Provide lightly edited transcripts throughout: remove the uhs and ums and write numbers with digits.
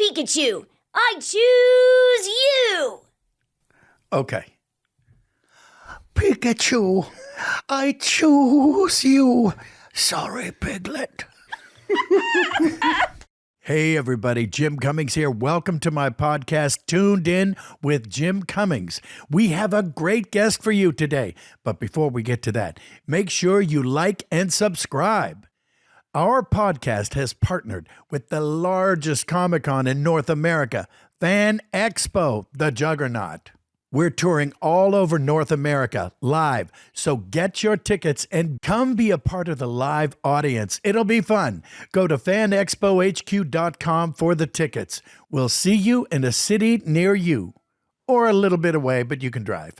Pikachu, I choose you! Okay. Pikachu, I choose you. Sorry, Piglet. Hey, everybody. Jim Cummings here. Welcome to my podcast, Toon'd In with Jim Cummings. We have a great guest for you today. But before we get to that, make sure you like and subscribe. Our podcast has partnered with the largest Comic-Con in North America, Fan Expo, the Juggernaut. We're touring all over North America live, so get your tickets and come be a part of the live audience. It'll be fun. Go to fanexpohq.com for the tickets. We'll see you in a city near you, or a little bit away, but you can drive.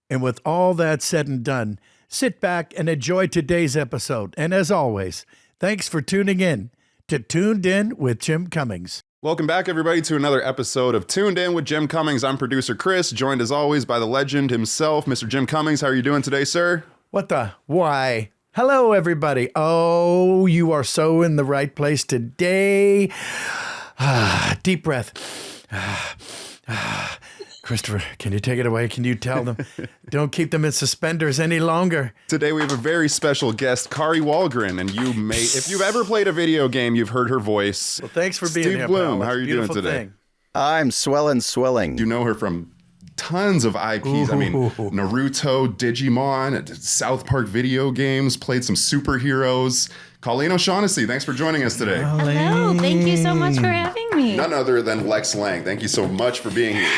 And with all that said and done, sit back and enjoy today's episode. And as always, thanks for tuning in to Toon'd In with Jim Cummings. Welcome back, everybody, to another episode of Toon'd In with Jim Cummings. I'm producer Chris, joined as always by the legend himself, Mr. Jim Cummings. How are you doing today, sir? What the? Why? Hello, everybody. Oh, you are so in the right place today. Deep breath. Christopher, can you take it away? Can you tell them? Don't keep them in suspenders any longer. Today we have a very special guest, Kari Wahlgren, and you may, if you've ever played a video game, you've heard her voice. Well, thanks for being Steve here, Blum, pal. how are you doing today? Thing. I'm swelling. You know her from tons of IPs. I mean, Naruto, Digimon, South Park video games, played some superheroes. Colleen O'Shaughnessey, thanks for joining us today. Hello, thank you so much for having me. None other than Lex Lang. Thank you so much for being here.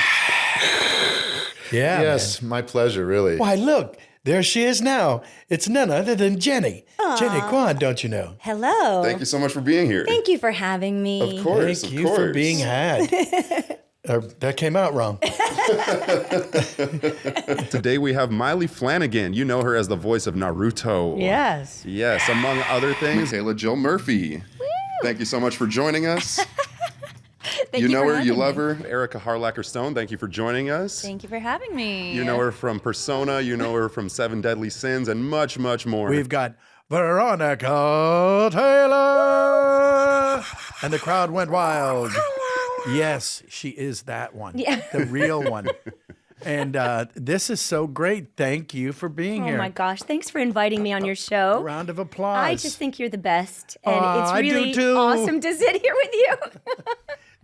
Yeah. Yes, my pleasure, really. Why, look, there she is now. It's none other than Jennie. Jennie Kwan, don't you know? Hello. Thank you so much for being here. Thank you for having me. Of course, Thank of you course. for being had. That came out wrong. Today we have Maile Flanagan. You know her as the voice of Naruto. Yes. Yes, among other things, Michaela Jill Murphy. Thank you so much for joining us. Thank You know for her, you having love me. her. Erika Harlacher Stone, thank you for joining us. Thank you for having me. You know her from Persona, you know her from Seven Deadly Sins, and much, much more. We've got Veronica Taylor. And the crowd went wild. Yes, she is that one. Yeah. The real one. And this is so great. Thank you for being Oh here. my gosh, thanks for inviting me on your show. Round of applause. I just think you're the best. And I do it's really too. awesome to sit here with you.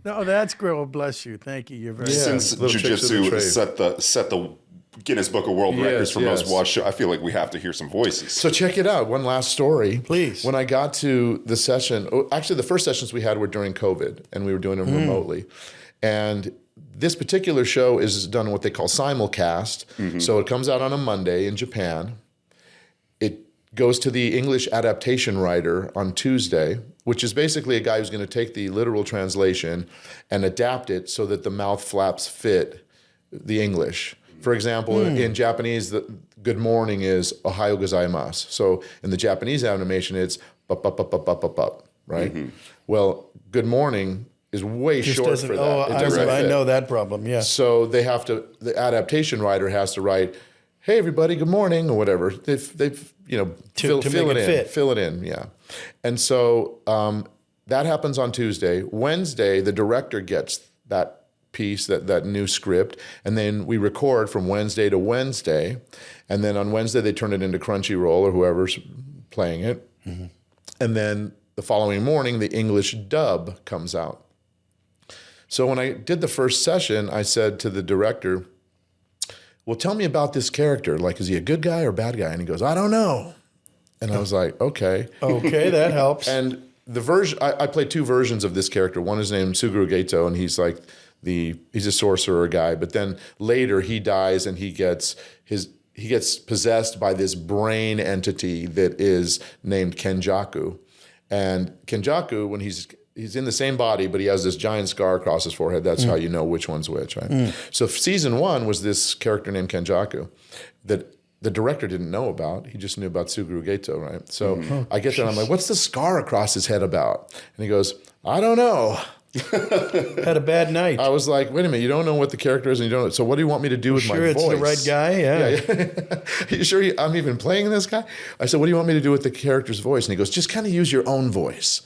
No, that's great. Well, bless you. Thank you. You're very Since little tricks of the Jiu-Jitsu trade. set the Guinness Book of World Records for most watched show, I feel like we have to hear some voices. So check it out. One last story. Please. When I got to the session, actually the first sessions we had were during COVID, and we were doing them remotely. And this particular show is done what they call simulcast. So it comes out on a Monday in Japan. It goes to the English adaptation writer on Tuesday, which is basically a guy who's going to take the literal translation and adapt it so that the mouth flaps fit the English. For example, in Japanese, the good morning is ohayo gozaimasu. So in the Japanese animation, it's bup, right? Well, good morning is way Just short doesn't- for that. Oh, It doesn't I fit. know that problem. Yeah. So they have to, the adaptation writer has to write, hey, everybody, good morning, or whatever. They've To fill make it it in. fit. Fill it in, yeah. And so that happens on Tuesday. Wednesday, the director gets that piece, that new script, and then we record from Wednesday to Wednesday. And then on Wednesday, they turn it into Crunchyroll or whoever's playing it. And then the following morning, the English dub comes out. So when I did the first session, I said to the director, well, tell me about this character. Like, is he a good guy or a bad guy? And he goes, I don't know. And I was like, okay. Okay, that helps. And the version, I played two versions of this character. One is named Suguru Geto, and he's like he's a sorcerer guy. But then later he dies and he gets possessed by this brain entity that is named Kenjaku. And Kenjaku, when he's in the same body, but he has this giant scar across his forehead. That's how you know which one's which, right? So season one was this character named Kenjaku that the director didn't know about. He just knew about Suguru Geto, right? So I get there and I'm like, what's the scar across his head about? And he goes, I don't know. Had a bad night. I was like, wait a minute, you don't know what the character is and you don't know. So what do you want me to do with my Sure, voice? it's the right guy. Yeah. You sure I'm even playing this guy? I said, what do you want me to do with the character's voice? And he goes, just kind of use your own voice.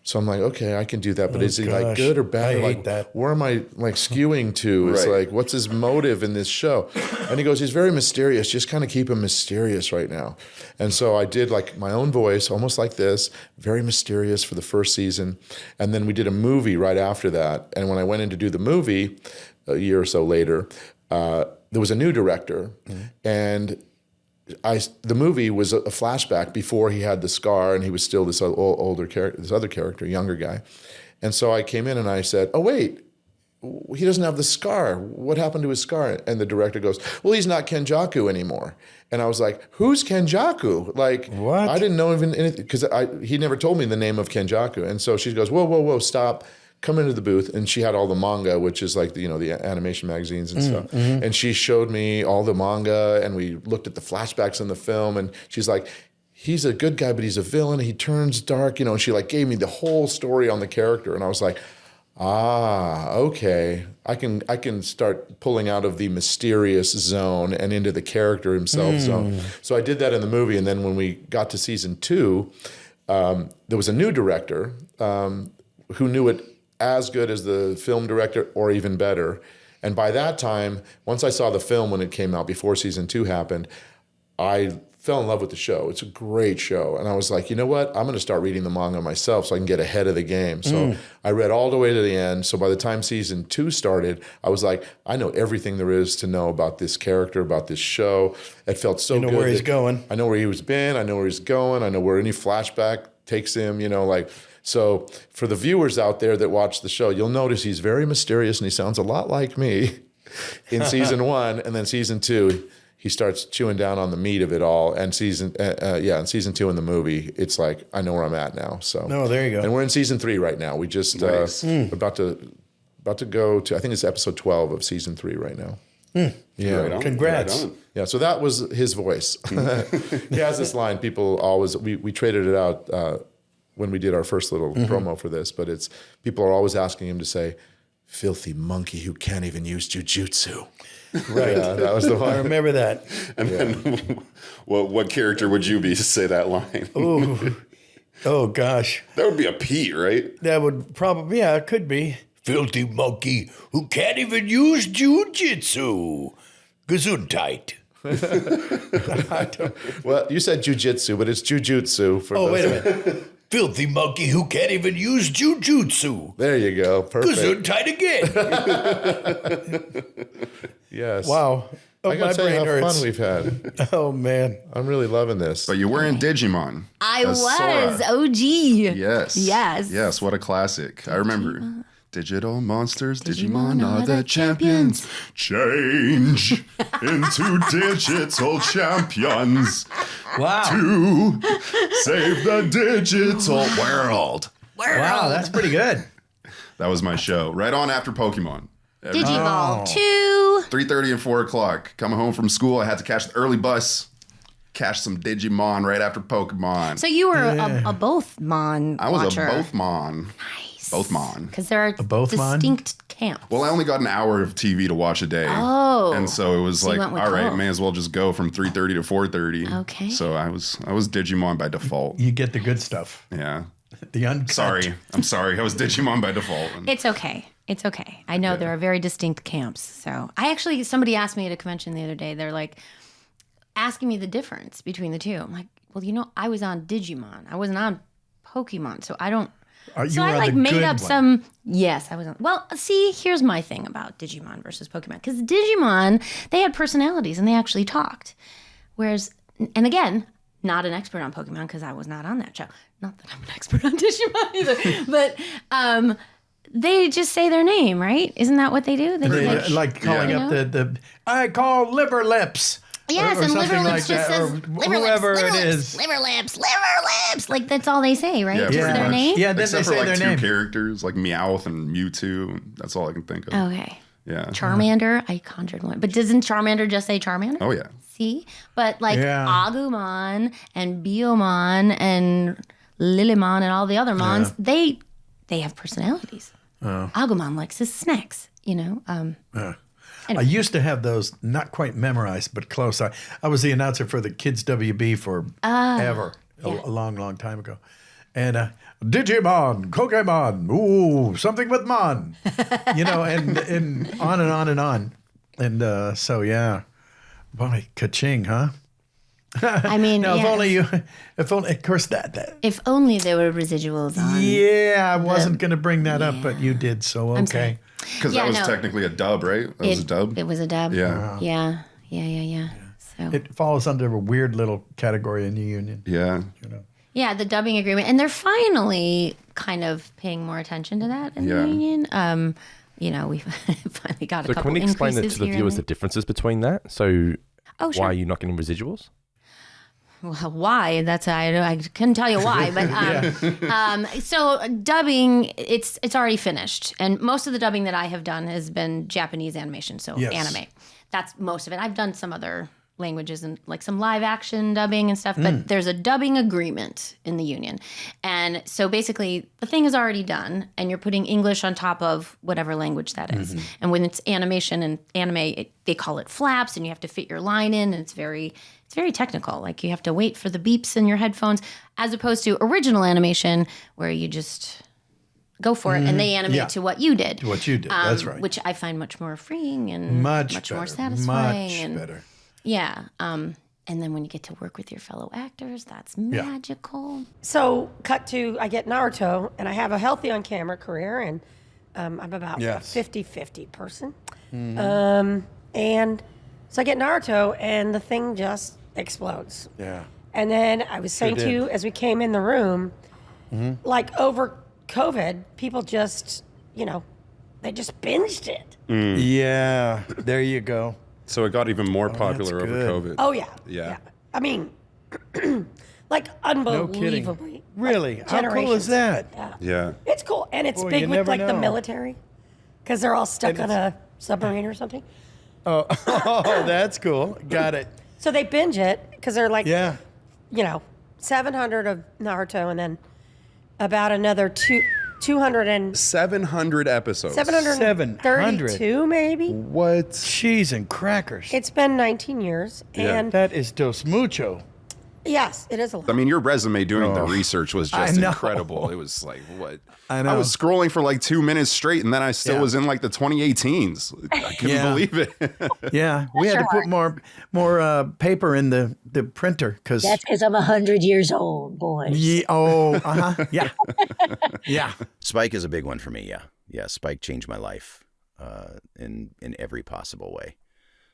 So I'm like, okay, I can do that. But is he like gosh. good or bad? I Like, hate that. where am I like skewing to? It's Right. like, what's his motive in this show? And he goes, he's very mysterious. Just kind of keep him mysterious right now. And so I did like my own voice, almost like this, very mysterious for the first season. And then we did a movie right after that. And when I went in to do the movie a year or so later, there was a new director. And the movie was a flashback before he had the scar and he was still this older character, this other character, younger guy. And so I came in and I said, oh, wait, he doesn't have the scar. What happened to his scar? And the director goes, well, he's not Kenjaku anymore. And I was like, who's Kenjaku? Like, What? I didn't know even anything because he never told me the name of Kenjaku. And so she goes, whoa, stop. Come into the booth, and she had all the manga, which is like the animation magazines and stuff. And she showed me all the manga, and we looked at the flashbacks in the film. And she's like, "He's a good guy, but he's a villain. He turns dark, And she like gave me the whole story on the character, and I was like, okay, I can start pulling out of the mysterious zone and into the character himself zone. So I did that in the movie, and then when we got to season 2, there was a new director who knew it as good as the film director or even better. And by that time, once I saw the film when it came out before season 2 happened, I fell in love with the show. It's a great show. And I was like, you know what? I'm going to start reading the manga myself so I can get ahead of the game. So I read all the way to the end. So by the time season 2 started, I was like, I know everything there is to know about this character, about this show. It felt so good. You know where he's going. I know where he was been. I know where he's going. I know where any flashback takes him, So for the viewers out there that watch the show, you'll notice he's very mysterious and he sounds a lot like me in season 1. And then season 2, he starts chewing down on the meat of it all. And season 2 in the movie, it's like, I know where I'm at now. So there you go. And we're in season 3 right now. We just about to go to, I think it's episode 12 of season 3 right now. Yeah. Right on, Congrats. right on. Yeah, so that was his voice. He has this line. People always, we traded it out when we did our first little promo for this, but people are always asking him to say, filthy monkey who can't even use jujutsu. Right. Yeah, that was the one. I remember that. And then, what character would you be to say that line? Ooh. Oh, gosh. That would be a Pete, right? That would probably, yeah, it could be. Filthy monkey who can't even use jujitsu. Gesundheit. Well, you said jujitsu, but it's jujutsu. Oh, wait a minute. Filthy monkey who can't even use jujutsu. There you go. Perfect. Gesundheit again. Yes. Wow. Oh, I my gotta tell you brain how hurts. fun we've had. Oh, man. I'm really loving this. But you were in Digimon. I as was Sora. OG. Yes. Yes. Yes, what a classic. I remember. Digital monsters, Digimon are the champions. Change into digital champions Wow. to save the digital world. Wow, that's pretty good. That was my show. Right on after Pokemon. Digiball 2. 3:30 and 4 o'clock. Coming home from school, I had to catch the early bus. Catch some Digimon right after Pokemon. So you were a both Mon I was watcher. a Bothmon. Nice. Bothmon. Because there are Bothmon? distinct camps. Well, I only got an hour of TV to watch a day. Oh. And so it was So you like, went with all right, both. may as well just go from 3:30 to 4:30. Okay. So I was Digimon by default. You get the good stuff. Yeah. The uncut. Sorry. I'm sorry. I was Digimon by default. It's okay. It's okay. I know there are very distinct camps. So somebody asked me at a convention the other day, they're like asking me the difference between the two. I'm like, well, I was on Digimon. I wasn't on Pokemon. So I don't. You were I on like the made good up one. some. Yes, I was on. Well, see, here's my thing about Digimon versus Pokemon. Because Digimon, they had personalities and they actually talked. Whereas, and again, not an expert on Pokemon because I was not on that show. Not that I'm an expert on Digimon either. But they just say their name, right? Isn't that what they do? They They, like calling Yeah. up the I call liver lips. Yes, or and something liver like lips just that, says or liver whoever lips, it liver is. lips, liver lips. Like that's all they say, right? Yeah, Just pretty their much. name. Yeah, then Except they for say like their two name. characters, like Meowth and Mewtwo. That's all I can think of. Okay. Yeah. Charmander, I conjured one. But doesn't Charmander just say Charmander? Oh, yeah. See? But like Yeah. Agumon and Biomon and Lilymon and all the other Mons, they have personalities. Agumon likes his snacks, I used to have those not quite memorized, but close. I was the announcer for the Kids WB for ever, a long, long time ago. and Digimon, Pokemon, ooh, something with Mon, and on and on and on. And so, yeah, boy, ka-ching, huh? I mean, Now, if only, of course, that. If only there were residuals on. Yeah, I wasn't going to bring that up, but you did, so okay. Because that was technically a dub, right? That was a dub? It was a dub. Yeah. Yeah. So. It falls under a weird little category in the union. Yeah. Yeah, the dubbing agreement. And they're finally kind of paying more attention to that in the union. We finally got a couple increases. So can we explain that to the viewers, the differences between that? So sure. Why are you not getting residuals? Well, why? I couldn't tell you why, but so dubbing, it's already finished, and most of the dubbing that I have done has been Japanese animation, so anime. That's most of it. I've done some other languages and like some live action dubbing and stuff, but there's a dubbing agreement in the union, and so basically the thing is already done, and you're putting English on top of whatever language that is. And when it's animation and anime, they call it flaps, and you have to fit your line in, and it's very technical. Like you have to wait for the beeps in your headphones, as opposed to original animation where you just go for it and they animate to what you did. To what you did, that's right. Which I find much more freeing and much more satisfying. Much better. Yeah. And then when you get to work with your fellow actors, that's magical. So cut to, I get Naruto, and I have a healthy on-camera career, and I'm about a 50-50 person. And so I get Naruto, and the thing just explodes. Yeah. And then I was saying to you, as we came in the room, like over COVID, people just, they just binged it. Yeah, there you go. So it got even more popular over COVID. Oh, yeah. Yeah. I mean, like unbelievably. Kidding. Really? Like, how cool is that? Yeah. It's cool. And it's Boy, big you with never like the know. military, because they're all stuck on a submarine or something. Oh, that's cool. Got it. So they binge it because they're like, Yeah. 700 of Naruto, and then about another 200 and 700 episodes. 732 maybe. What? Cheese and crackers. It's been 19 years, and That is dos mucho. yes, it is a lot. I mean, your resume doing the research was I just know. incredible. It was like, what? I know. I was scrolling for like 2 minutes straight, and then I still was in like the 2018s. I couldn't believe it. Yeah, we had to put more paper in the printer because. That's because I'm 100 years old, boys. Yeah. Yeah. Spike is a big one for me. Yeah. Spike changed my life in every possible way.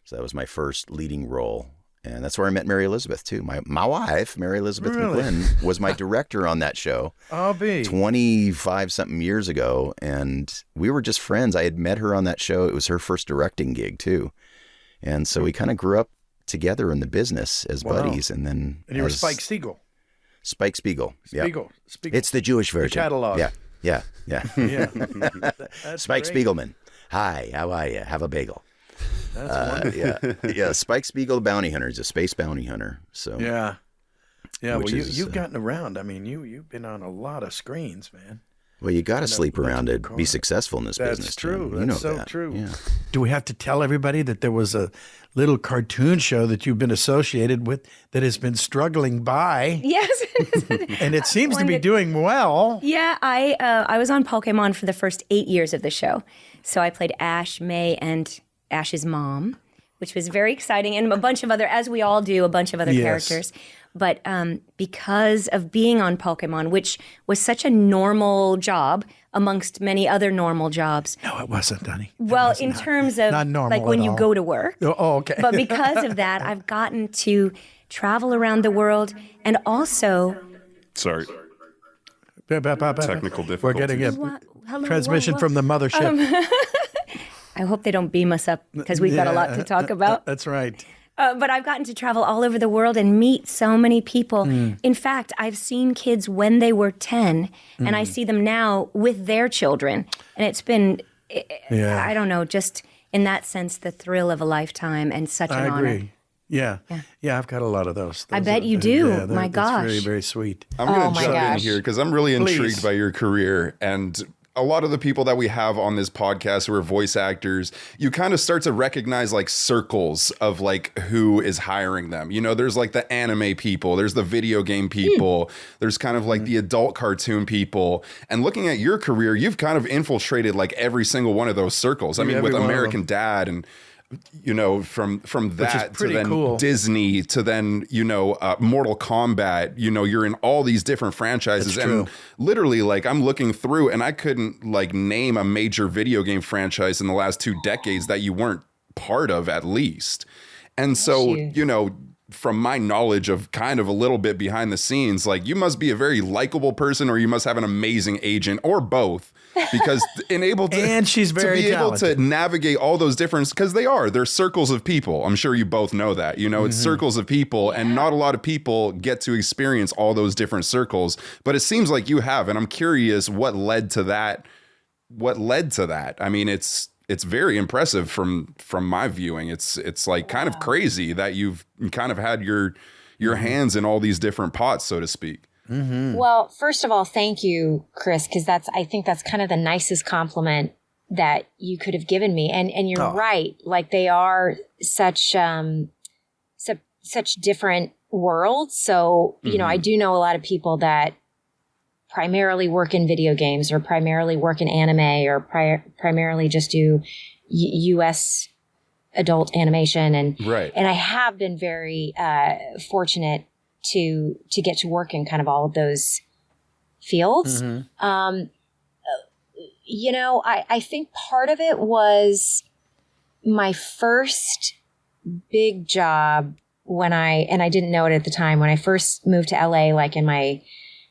So that was my first leading role. And that's where I met Mary Elizabeth, too. My wife, Mary Elizabeth McGlynn, was my director on that show 25-something years ago. And we were just friends. I had met her on that show. It was her first directing gig, too. And so we kind of grew up together in the business as buddies. And you were Spike Spiegel. Spike Spiegel. Spiegel. It's the Jewish version. The catalog. Yeah. That's Spike great. Spiegelman. Hi, how are you? Have a bagel. That's wonderful. Yeah. Spike Spiegel, the bounty hunter, is a space bounty hunter. So Yeah. Well, Which is, you've gotten around. I mean, you've been on a lot of screens, man. well, you got to sleep around to car. be successful in this That's business. true. Jim. You That's know so that. true. Yeah. Do we have to tell everybody that there was a little cartoon show that you've been associated with that has been struggling by, Yes. and it seems to be doing well? Yeah, I was on Pokémon for the first 8 years of the show. So I played Ash, May, and Ash's mom, which was very exciting, and a bunch of other, as we all do, a bunch of other characters. But because of being on Pokémon, which was such a normal job amongst many other normal jobs. No, it wasn't, honey. Well, in terms of not normal like when at you all. go to work. Oh, okay. But because of that, I've gotten to travel around the world and also. Sorry. Technical difficulties. We're getting a Hello, transmission from the mothership. I hope they don't beam us up because we've got a lot to talk about. That's right. But I've gotten to travel all over the world and meet so many people. In fact, I've seen kids when they were 10, and I see them now with their children. And it's been, I don't know, just in that sense, the thrill of a lifetime and such an honor. I agree. Yeah, I've got a lot of those. I bet you do. Yeah, My that's gosh. very, very sweet. I'm going to my jump in gosh. here because I'm really Please. intrigued by your career. And a lot of the people that we have on this podcast who are voice actors, you kind of start to recognize like circles of like who is hiring them. You know, there's like the anime people, there's the video game people, there's kind of like the adult cartoon people. And looking at your career, you've kind of infiltrated like every single one of those circles. I mean, with American Dad and, you know, from that to then Disney to then, you know, Mortal Kombat, you know, you're in all these different franchises. And literally, like, I'm looking through and I couldn't like name a major video game franchise in the last 2 decades that you weren't part of, at least. And so, you know, from my knowledge of kind of a little bit behind the scenes, like, you must be a very likable person, or you must have an amazing agent, or both. Because and she's very talented. Able to navigate all those different, because they're circles of people. I'm sure you both know that, you know, it's circles of people, and not a lot of people get to experience all those different circles, but it seems like you have. And I'm curious what led to that. I mean, it's very impressive from my viewing. It's like kind of crazy that you've kind of had your hands in all these different pots, so to speak. Well, first of all, thank you, Chris, because I think that's kind of the nicest compliment that you could have given me. And you're right. Like, they are such different worlds. So, you know, I do know a lot of people that primarily work in video games, or primarily work in anime, or primarily just do US adult animation. And I have been very fortunate to get to work in kind of all of those fields. You know, I think part of it was my first big job and I didn't know it at the time, when I first moved to LA, like in my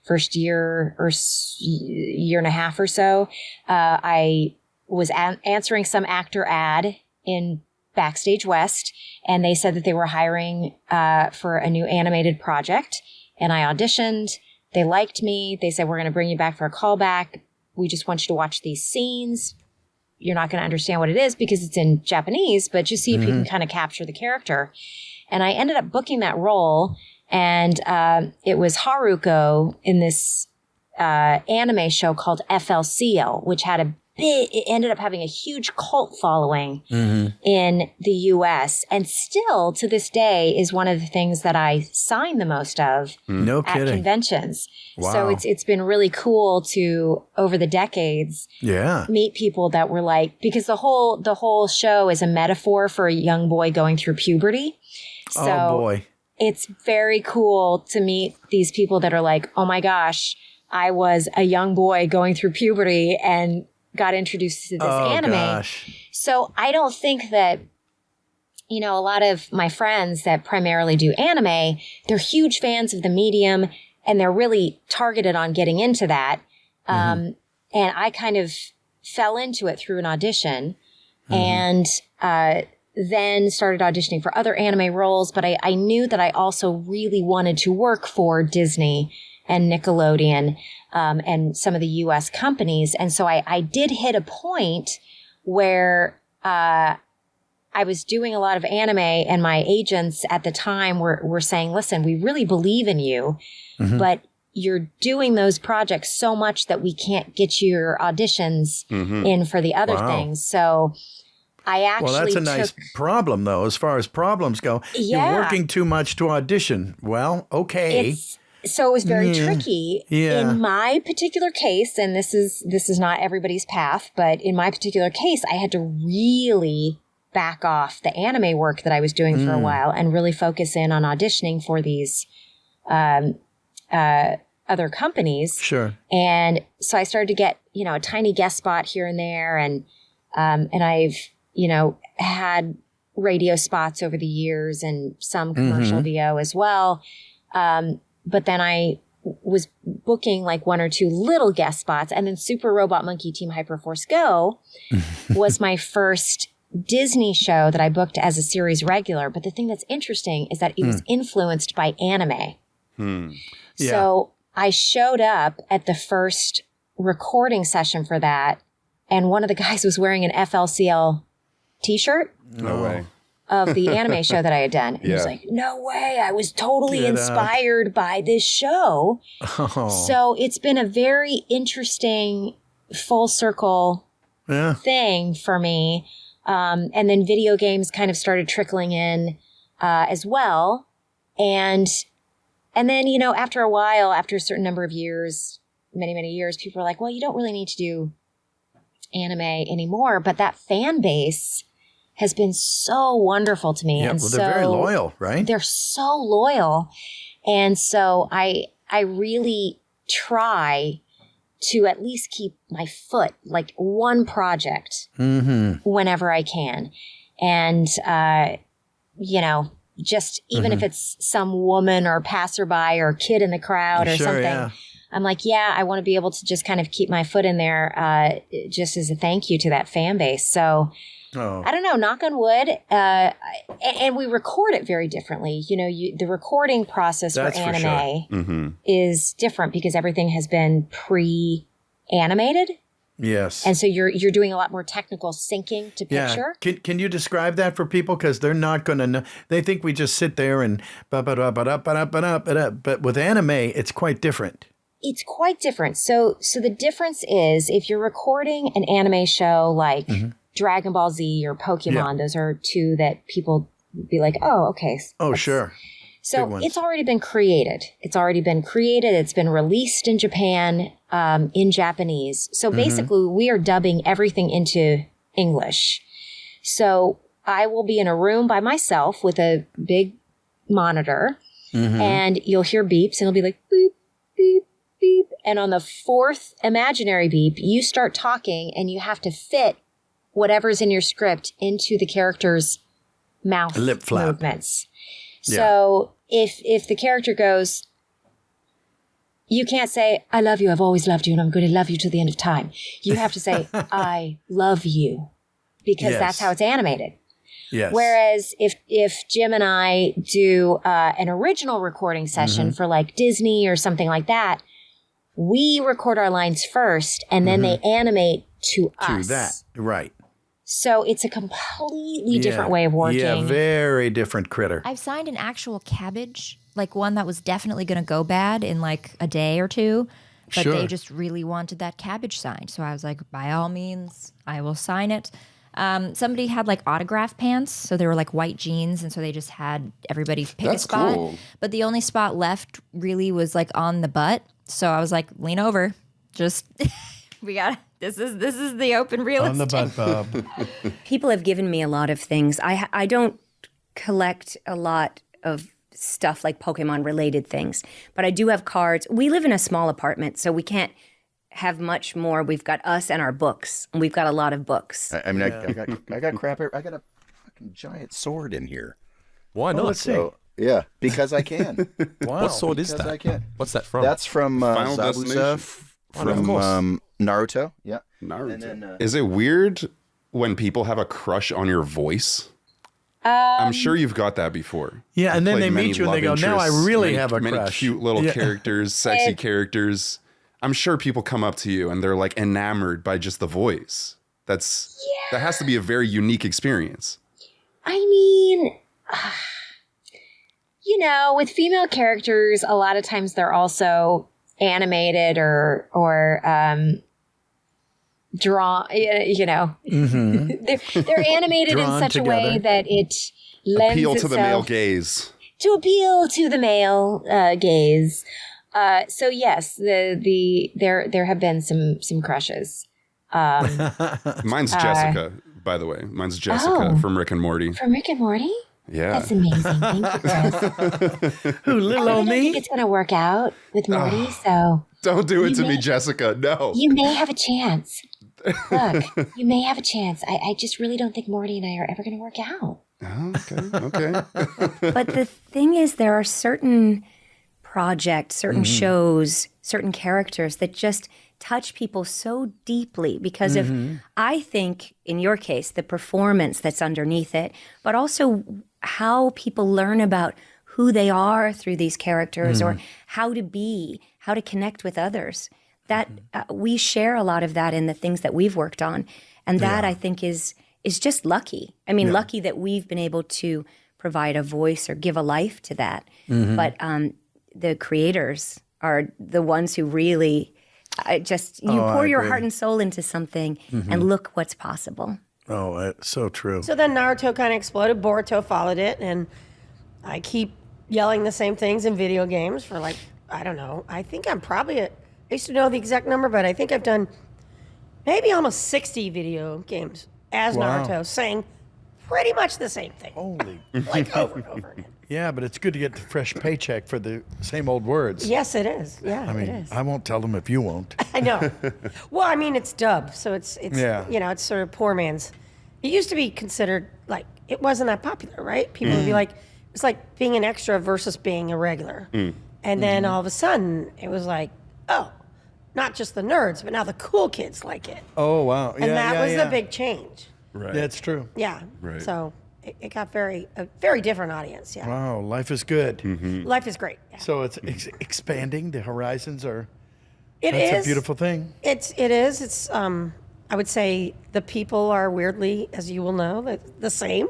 first year or year and a half or so, I was answering some actor ad in Backstage West, and they said that they were hiring for a new animated project. And I auditioned. They liked me. They said, we're going to bring you back for a callback. We just want you to watch these scenes. You're not going to understand what it is because it's in Japanese, but just see if you can kind of capture the character. And I ended up booking that role. And it was Haruko in this anime show called FLCL, which had it ended up having a huge cult following in the US, and still to this day is one of the things that I sign the most of at conventions. Wow. So it's been really cool to, over the decades, meet people that were like, because the whole show is a metaphor for a young boy going through puberty. So it's very cool to meet these people that are like, oh my gosh, I was a young boy going through puberty and got introduced to this anime. Gosh. So I don't think that, you know, a lot of my friends that primarily do anime, they're huge fans of the medium and they're really targeted on getting into that. And I kind of fell into it through an audition and then started auditioning for other anime roles. But I knew that I also really wanted to work for Disney and Nickelodeon, and some of the US companies. And so I did hit a point where I was doing a lot of anime, and my agents at the time were saying, listen, we really believe in you, but you're doing those projects so much that we can't get your auditions in for the other things. So I actually that's a nice problem, though, as far as problems go. You're working too much to audition. Well, okay. So it was very tricky in my particular case, and this is not everybody's path, but in my particular case, I had to really back off the anime work that I was doing for a while and really focus in on auditioning for these other companies. Sure. And so I started to get, you know, a tiny guest spot here and there, and I've, you know, had radio spots over the years and some commercial VO as well. But then I was booking like 1 or 2 little guest spots. And then Super Robot Monkey Team Hyperforce Go was my first Disney show that I booked as a series regular. But the thing that's interesting is that it was influenced by anime. So I showed up at the first recording session for that, and one of the guys was wearing an FLCL t-shirt. No way. Of the anime show that I had done. And he was like, no way. I was totally inspired by this show. So it's been a very interesting full circle thing for me. And then video games kind of started trickling in as well. And then, you know, after a while, after a certain number of years, many, many years, people were like, well, you don't really need to do anime anymore. But that fan base has been so wonderful to me. Yeah, and well, they're very loyal, right? They're so loyal. And so I really try to at least keep my foot, like one project whenever I can. And, you know, just even if it's some woman or passerby or kid in the crowd or something, I'm like, yeah, I want to be able to just kind of keep my foot in there just as a thank you to that fan base. So I don't know, knock on wood. And we record it very differently. You know, the recording process for anime is different because everything has been pre-animated. Yes. And so you're doing a lot more technical syncing to picture. Can you describe that for people? Because they're not going to know. They think we just sit there and but with anime, it's quite different. It's quite different. So the difference is if you're recording an anime show like Dragon Ball Z or Pokemon, those are two that people would be like, oh, okay. Oh, sure. So it's already been created. It's been released in Japan, in Japanese. So basically we are dubbing everything into English. So I will be in a room by myself with a big monitor and you'll hear beeps and it'll be like beep, beep, beep. And on the fourth imaginary beep, you start talking and you have to fit whatever's in your script into the character's mouth lip flap movements. So if the character goes, you can't say, I love you, I've always loved you, and I'm going to love you to the end of time. You have to say, I love you, because that's how it's animated. Yes. Whereas if Jim and I do an original recording session for like Disney or something like that, we record our lines first, and then they animate to us. To that, right. So it's a completely different way of working. Yeah, very different critter. I've signed an actual cabbage, like one that was definitely going to go bad in like a day or two, but they just really wanted that cabbage signed. So I was like, by all means, I will sign it. Somebody had like autograph pants, so they were like white jeans, and so they just had everybody pick a spot. Cool. But the only spot left really was like on the butt. So I was like, lean over, just we got this is the open real On the estate. butt, Bob. People have given me a lot of things. I don't collect a lot of stuff like Pokemon related things, but I do have cards. We live in a small apartment, so we can't have much more. We've got us and our books, and we've got a lot of books. I mean, I got crap. I got a fucking giant sword in here. Why not? Let's see. So, yeah, because I can. Wow. What sword is Because that? I can. What's that from? That's from Final Zabuza Destination. Of course. from Naruto. Yeah. Naruto. And then, Is it weird when people have a crush on your voice? I'm sure you've got that before. Yeah, and then Played they many meet you and they love go, now I interests, really many- have a many crush. cute little characters, sexy characters. I'm sure people come up to you and they're like enamored by just the voice. That has to be a very unique experience. I mean, you know, with female characters, a lot of times they're also animated or drawn, you know. They're animated in Drawn such a way together. that it lends Appeal to itself the male gaze. to appeal to the male gaze. So yes, there have been some crushes. Mine's Jessica, by the way. Mine's Jessica from Rick and Morty. From Rick and Morty? Yeah. That's amazing. Thank you, Chris. Who, little I old don't think me? it's going to work out with Morty, so Don't do it to me, may- Jessica. No. you may have a chance. Look, you may have a chance. I just really don't think Morty and I are ever going to work out. Okay. But the thing is, there are certain projects, certain shows, certain characters that just touch people so deeply because of, I think, in your case, the performance that's underneath it, but also how people learn about who they are through these characters or how to be, how to connect with others. That we share a lot of that in the things that we've worked on. And that, I think, is just lucky. I mean, lucky that we've been able to provide a voice or give a life to that. But the creators are the ones who really You pour your agree. heart and soul into something and look what's possible. Oh, that's so true. So then Naruto kind of exploded. Boruto followed it, and I keep yelling the same things in video games for like, I don't know. I think I'm probably I used to know the exact number, but I think I've done maybe almost 60 video games as Wow. Naruto, saying pretty much the same thing, Holy. like over and over again. Yeah, but it's good to get the fresh paycheck for the same old words. Yes, it is. Yeah, I mean, it is. I won't tell them if you won't. I know. Well, I mean, it's dub, so it's Yeah. it's sort of poor man's. It used to be considered like it wasn't that popular, right? People would be like, it's like being an extra versus being a regular. And then all of a sudden, it was like, oh, not just the nerds, but now the cool kids like it. Oh, wow. And that was the big change. Right. That's true. Yeah. Right. So it got a very different audience. Yeah. Wow, life is good. Life is great. Yeah. So it's expanding. The horizons are. It That's is a beautiful thing. It is. It's I would say the people are weirdly, as you will know, the same.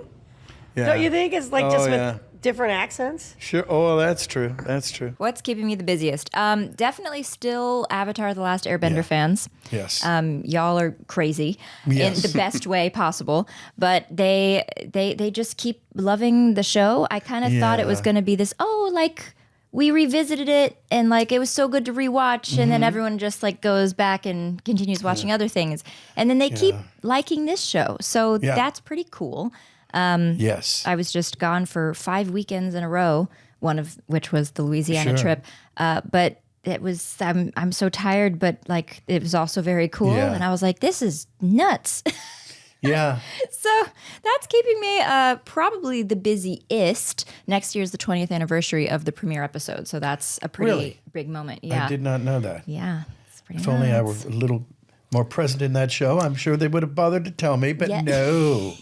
Yeah. Don't you think? It's like just yeah. with different accents. Sure. Oh, that's true. That's true. What's keeping me the busiest? Definitely still Avatar: The Last Airbender fans. Yes. Y'all are crazy in the best way possible, but they just keep loving the show. I kind of thought it was Yeah. going to be this, like we revisited it and like it was so good to rewatch, and then everyone just like goes back and continues watching other things, and then they keep liking this show. So that's pretty cool. Yes. I was just gone for 5 weekends in a row, one of which was the Louisiana trip. But it was, I'm so tired, but like it was also very cool. Yeah. And I was like, this is nuts. Yeah. So that's keeping me probably the busiest. Next year's the 20th anniversary of the premiere episode. So that's a pretty Really? big moment. Yeah. I did not know that. Yeah. It's pretty If only I were nuts. a little more present in that show, I'm sure they would have bothered to tell me, but Yeah. no.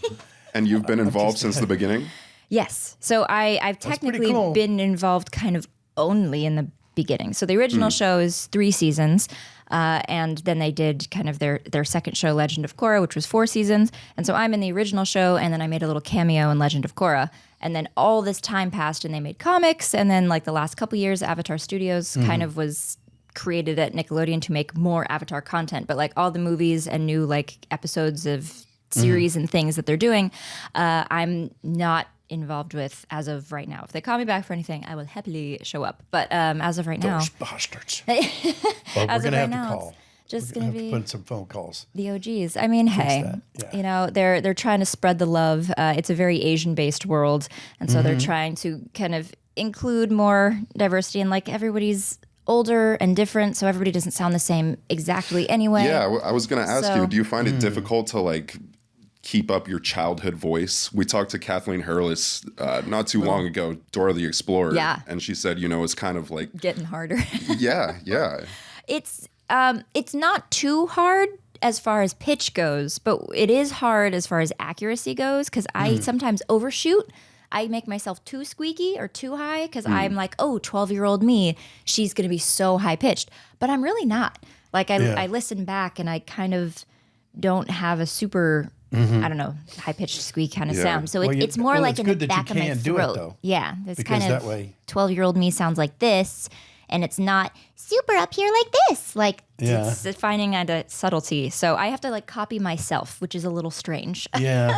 And you've been involved since the beginning? Yes. So I've technically cool. been involved kind of only in the beginning. So the original show is 3 seasons. And then they did kind of their second show, Legend of Korra, which was 4 seasons. And so I'm in the original show, and then I made a little cameo in Legend of Korra. And then all this time passed, and they made comics. And then like the last couple years, Avatar Studios kind of was created at Nickelodeon to make more Avatar content. But like all the movies and new like episodes of series and things that they're doing, I'm not involved with as of right now. If they call me back for anything, I will happily show up. But as of right now, Those bastards. Well, we're as going of to right have now, to call. it's just We're going gonna to have be put in some phone calls. the OGs. I mean, hey, that, yeah. you know, they're trying to spread the love. It's a very Asian-based world, and so they're trying to kind of include more diversity, and like everybody's older and different, so everybody doesn't sound the same exactly anyway. Yeah, I was going to ask So- you, do you find it difficult to like keep up your childhood voice? We talked to Kathleen Hurlis not too long ago, Dora the Explorer. Yeah. And she said, it's kind of like, Getting harder. yeah. It's not too hard as far as pitch goes, but it is hard as far as accuracy goes because I sometimes overshoot. I make myself too squeaky or too high because I'm like, 12-year-old me, she's going to be so high pitched. But I'm really not. Like I listen back and I kind of don't have a super, I don't know, high pitched squeak kind of sound. So it's more like it's in good the that you back of my can throat. do it, though. Yeah, it's Because kind of that way- 12-year-old me sounds like this, and it's not super up here like this. Like it's finding a subtlety. So I have to like copy myself, which is a little strange. Yeah.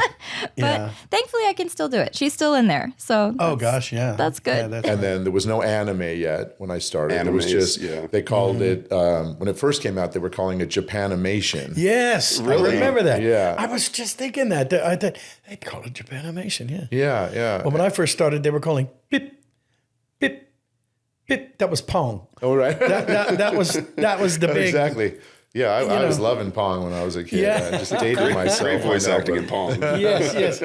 But thankfully I can still do it. She's still in there. So Oh, gosh, yeah. that's good. Yeah, And then there was no anime yet when I started. It was Animes, just, yeah. they called it, when it first came out, they were calling it Japanimation. Yes, Really? I remember that. Yeah. I was just thinking that. I thought they'd call it Japanimation, yeah. Yeah. Well, when I first started, they were calling bip, bip, bip. That was Pong. Oh, right. That was the big. Exactly. Yeah, I was know. loving Pong when I was a kid. Yeah. I just dated myself. Great voice I know, acting but- in Pong. Yes.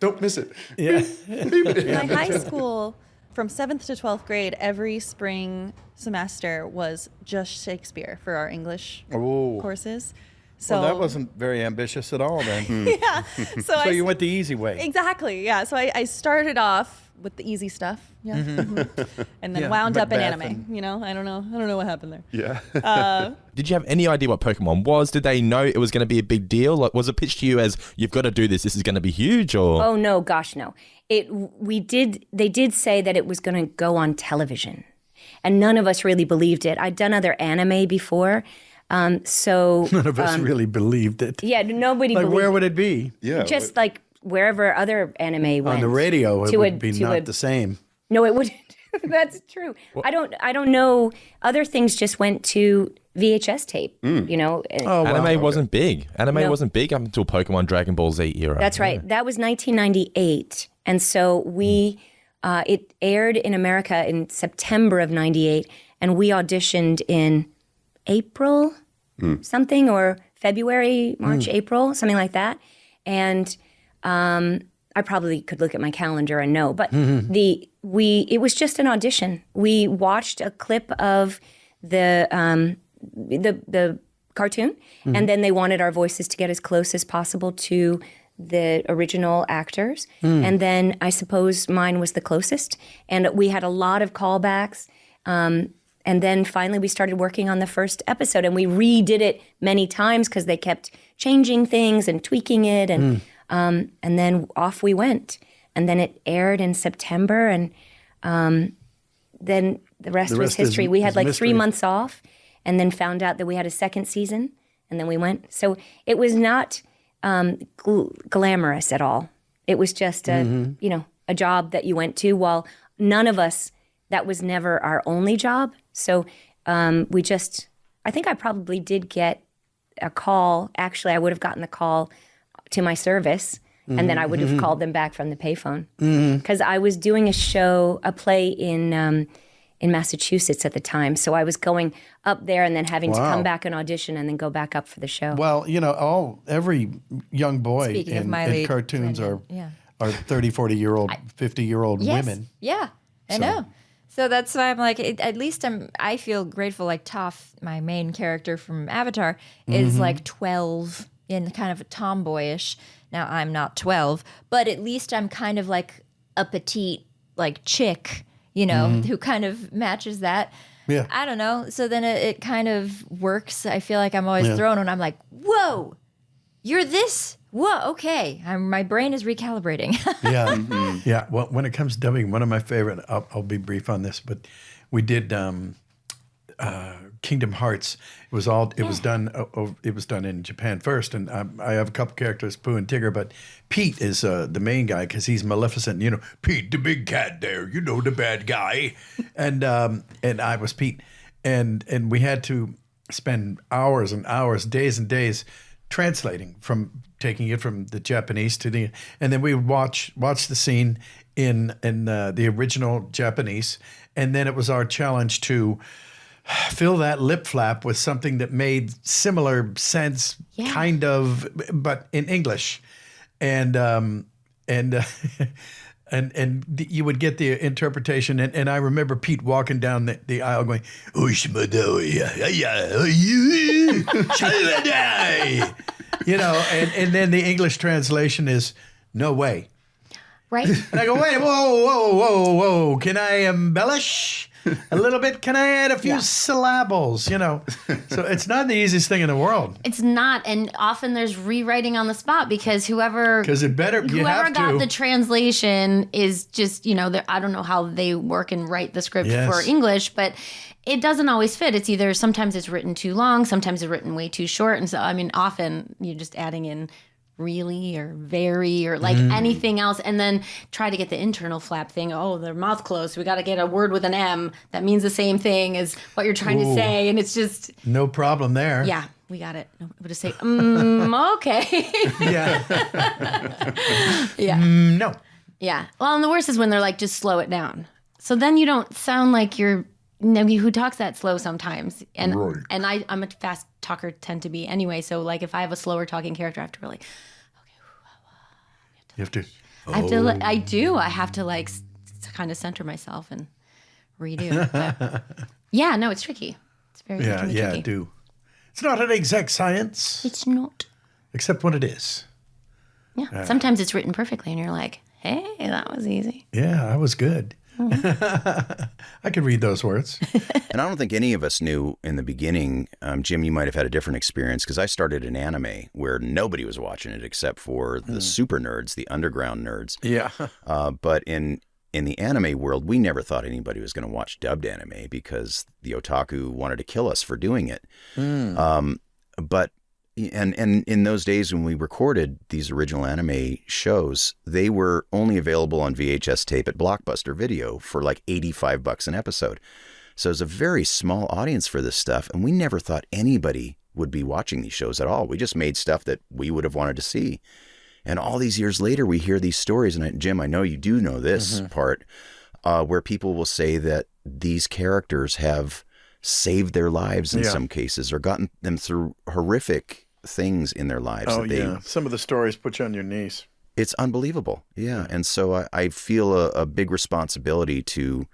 Don't miss it. Yeah. My high school, from 7th to 12th grade, every spring semester was just Shakespeare for our English courses. So Well, that wasn't very ambitious at all then. yeah. So you went the easy way. Exactly. Yeah. So I started off with the easy stuff. Yeah. And then Yeah, wound up in Macbeth anime. I don't know what happened there. Yeah. Did you have any idea what Pokemon was? Did they know it was going to be a big deal? Like, was it pitched to you as you've got to do this? This is going to be huge, or Oh no, gosh no. They did say that it was going to go on television. and none of us really believed it. I'd done other anime before, so None of us really believed it. yeah, nobody Like, believed where would it be? Yeah. just like wherever other anime went. On the radio, it to would a- be to not a- the same. No, it wouldn't. That's true. I don't know. Other things just went to VHS tape, you know. Oh, wow. Anime wasn't big. Anime No. wasn't big up until Pokemon Dragon Ball Z era. That's right. That was 1998. And so it aired in America in September of 98, and we auditioned in April something, or February, March, April, something like that. And I probably could look at my calendar and know, but it was just an audition. We watched a clip of the cartoon, and then they wanted our voices to get as close as possible to the original actors. And then I suppose mine was the closest. And we had a lot of callbacks. And then finally we started working on the first episode, and we redid it many times because they kept changing things and tweaking it. And then off we went. And then it aired in September, and then the rest was history. We had like mystery. 3 months off, and then found out that we had a second season, and then we went. So it was not glamorous at all. It was just a job that you went to, while none of us, that was never our only job. So I think I probably did get a call. Actually, I would have gotten the call to my service, and then I would have called them back from the payphone. Because I was doing a play in Massachusetts at the time. So I was going up there and then having to come back and audition and then go back up for the show. Well, every young boy Speaking of in Maile cartoons Flanagan, are 30, 40-year-old, 50-year-old Yes. women. Yeah, I know. So that's why I'm like, at least I feel grateful. Like Toph, my main character from Avatar, is like 12 and kind of tomboyish. Now I'm not 12, but at least I'm kind of like a petite, like chick, who kind of matches that. Yeah. I don't know. So then it kind of works. I feel like I'm always thrown when I'm like, whoa, you're this. Whoa, okay. My brain is recalibrating. Yeah. Yeah. Well, when it comes to dubbing, one of my favorite, I'll be brief on this, but we did Kingdom Hearts. It was done in Japan first, and I have a couple characters, Pooh and Tigger, but Pete is the main guy because he's Maleficent. Pete, the big cat there, the bad guy, and I was Pete, and we had to spend hours and hours, days and days, taking it from the Japanese to and then we would watch the scene in the original Japanese, and then it was our challenge to fill that lip flap with something that made similar sense, kind of, but in English, and you would get the interpretation, and I remember Pete walking down the aisle going, and then the English translation is no way. Right. And I go, wait, whoa, can I embellish a little bit? Can I add a few syllables? So it's not the easiest thing in the world. It's not, and often there's rewriting on the spot because whoever got the translation is just, I don't know how they work and write the script for English, but it doesn't always fit. It's either sometimes it's written too long, sometimes it's written way too short, and so often you're just adding in really or very or like anything else, and then try to get the internal flap thing. Oh, their mouth closed. We got to get a word with an M that means the same thing as what you're trying to say, and it's just no problem there. Yeah, we got it. No, we'll just say okay. Yeah. Yeah. No. Yeah. Well, and the worst is when they're like, just slow it down. So then you don't sound like you're who talks that slow sometimes. And and I'm a fast talker, tend to be anyway. So like if I have a slower talking character, I have to really, you have to. I have to like kind of center myself and redo. But yeah, no, it's tricky. It's very tricky. Yeah, do. It's not an exact science. It's not. Except when it is. Yeah. Sometimes it's written perfectly and you're like, hey, that was easy. Yeah, I was good. I could read those words. And I don't think any of us knew in the beginning, Jim, you might have had a different experience because I started in anime where nobody was watching it except for the super nerds, the underground nerds. Yeah. But in in the anime world, we never thought anybody was going to watch dubbed anime because the otaku wanted to kill us for doing it. But in those days when we recorded these original anime shows, they were only available on VHS tape at Blockbuster Video for like $85 an episode. So it was a very small audience for this stuff, and we never thought anybody would be watching these shows at all. We just made stuff that we would have wanted to see. And all these years later, we hear these stories, and Jim, I know you do know this part, where people will say that these characters have saved their lives in some cases, or gotten them through horrific things in their lives. Oh, yeah. Some of the stories put you on your knees. It's unbelievable. Yeah. And so I feel a big responsibility to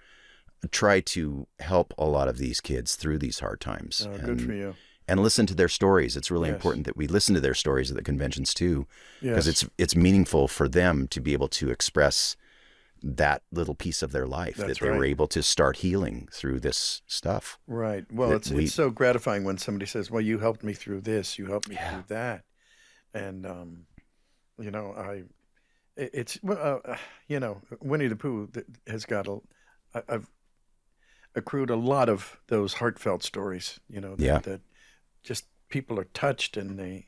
try to help a lot of these kids through these hard times. Good for you. And listen to their stories. It's really important that we listen to their stories at the conventions too, because it's meaningful for them to be able to express that little piece of their life that they were able to start healing through this stuff. Right. Well, it's so gratifying when somebody says, well, you helped me through this, you helped me through that. And, you know, you know, Winnie the Pooh has got I've accrued a lot of those heartfelt stories, you know, that just people are touched and they,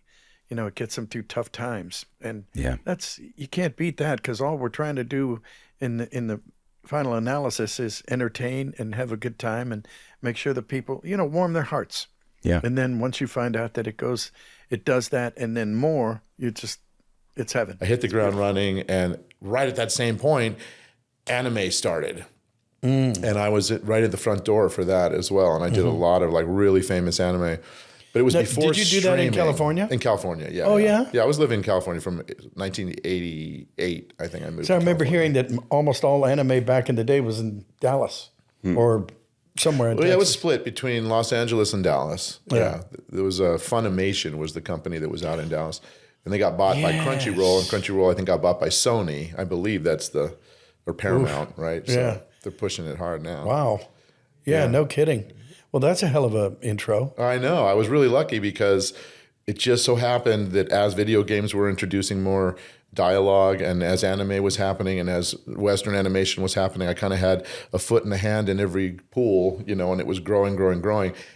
you know, it gets them through tough times. And you can't beat that, because all we're trying to do in the final analysis is entertain and have a good time and make sure that people, you know, warm their hearts. Yeah. And then once you find out that it does that and then more, it's heaven. I hit the ground running, and right at that same point, anime started. And I was right at the front door for that as well. And I did a lot of like really famous anime. But it was before. Did you do that in California? In California, yeah. Oh, yeah? Yeah, I was living in California from 1988, I think I moved. So I remember hearing that almost all anime back in the day was in Dallas or somewhere in Texas. Yeah, it was split between Los Angeles and Dallas. Yeah. There was Funimation was the company that was out in Dallas. And they got bought by Crunchyroll, and Crunchyroll, I think, got bought by Sony. I believe that's or Paramount, right? So they're pushing it hard now. Wow. Yeah, no kidding. Well, that's a hell of an intro. I know. I was really lucky because it just so happened that as video games were introducing more dialogue, and as anime was happening, and as Western animation was happening, I kind of had a foot and a hand in every pool, you know, and it was growing.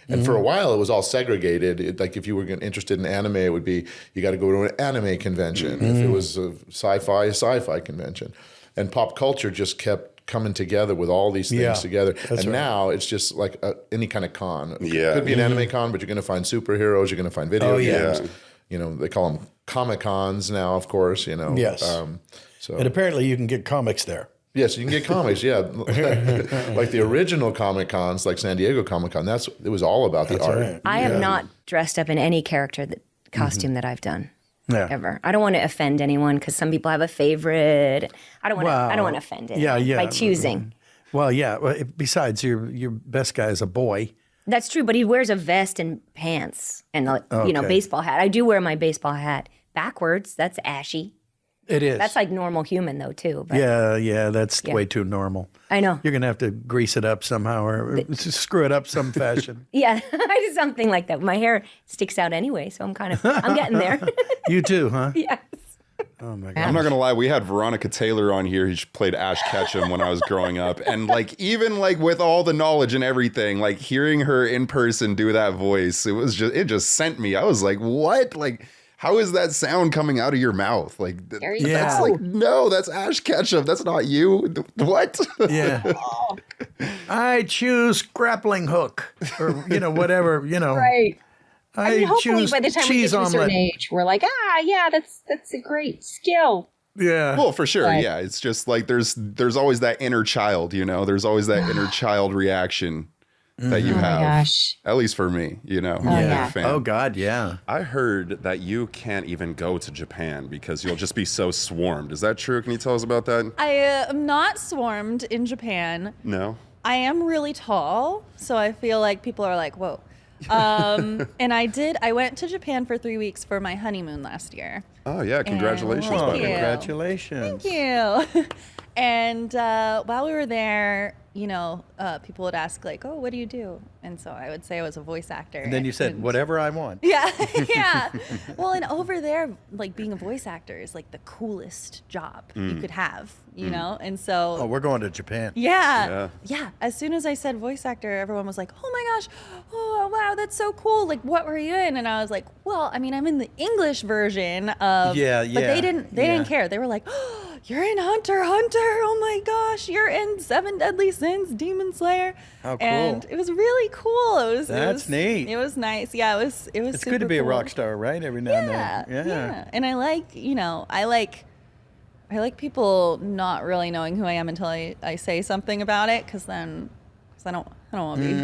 And for a while, it was all segregated. Like if you were interested in anime, it would be, you got to go to an anime convention. If it was a sci-fi convention. And pop culture just kept coming together with all these things together. And now it's just like any kind of con. It could be an anime con, but you're going to find superheroes, you're going to find video games. You know, they call them Comic-Cons now, of course, you know. Yes. And apparently you can get comics there. Yes, you can get comics, like the original Comic-Cons, like San Diego Comic-Con, it was all about the art. Right. I have not dressed up in any character costume that I've done. Ever. I don't want to offend anyone, because some people have a favorite. I don't want to offend anyone by choosing. Well, besides, your best guy is a boy. That's true, but he wears a vest and pants and baseball hat. I do wear my baseball hat backwards. That's ashy. It is. That's like normal human though too. But that's way too normal. I know. You're gonna have to grease it up somehow or screw it up some fashion. I do something like that. My hair sticks out anyway, so I'm getting there. You too, huh? Yes. Oh my God. I'm not gonna lie, we had Veronica Taylor on here. She played Ash Ketchum when I was growing up, and like even like with all the knowledge and everything, like hearing her in person do that voice, it just sent me. I was like, what? Like, how is that sound coming out of your mouth? Like, that's like, no, that's Ash Ketchum. That's not you. What? Yeah. I choose grappling hook, or whatever. Right. I mean, hopefully choose by the time we cheese get to a certain omelet. age, we're like, that's a great skill. Yeah. Well, for sure. Right. Yeah. It's just like there's always that inner child, There's always that inner child reaction that you have. Oh my gosh. At least for me, Oh, yeah. Fan. Oh God, yeah. I heard that you can't even go to Japan because you'll just be so swarmed. Is that true? Can you tell us about that? I am not swarmed in Japan. No. I am really tall, so I feel like people are like, whoa. And I went to Japan for 3 weeks for my honeymoon last year. Oh yeah, congratulations. Thank you. Congratulations. Thank you. And while we were there, people would ask like, "Oh, what do you do?" And so I would say I was a voice actor. And then you said, whatever I want. Yeah, yeah. Well, and over there, like being a voice actor is like the coolest job you could have, you know? And so. Oh, we're going to Japan. Yeah. As soon as I said voice actor, everyone was like, "Oh my gosh, oh wow, that's so cool. Like, what were you in?" And I was like, "Well, I mean, I'm in the English version of." Yeah. But they didn't care. They were like, "Oh, you're in Hunter x Hunter. Oh my gosh, you're in Seven Deadly Sins, Demon Slayer." How cool. And it was really cool. That's neat. It was nice. Yeah, it was. It's super good to be cool. a rock star, right? Every now and then. Yeah. And I like people not really knowing who I am until I say something about it, because I don't want to be.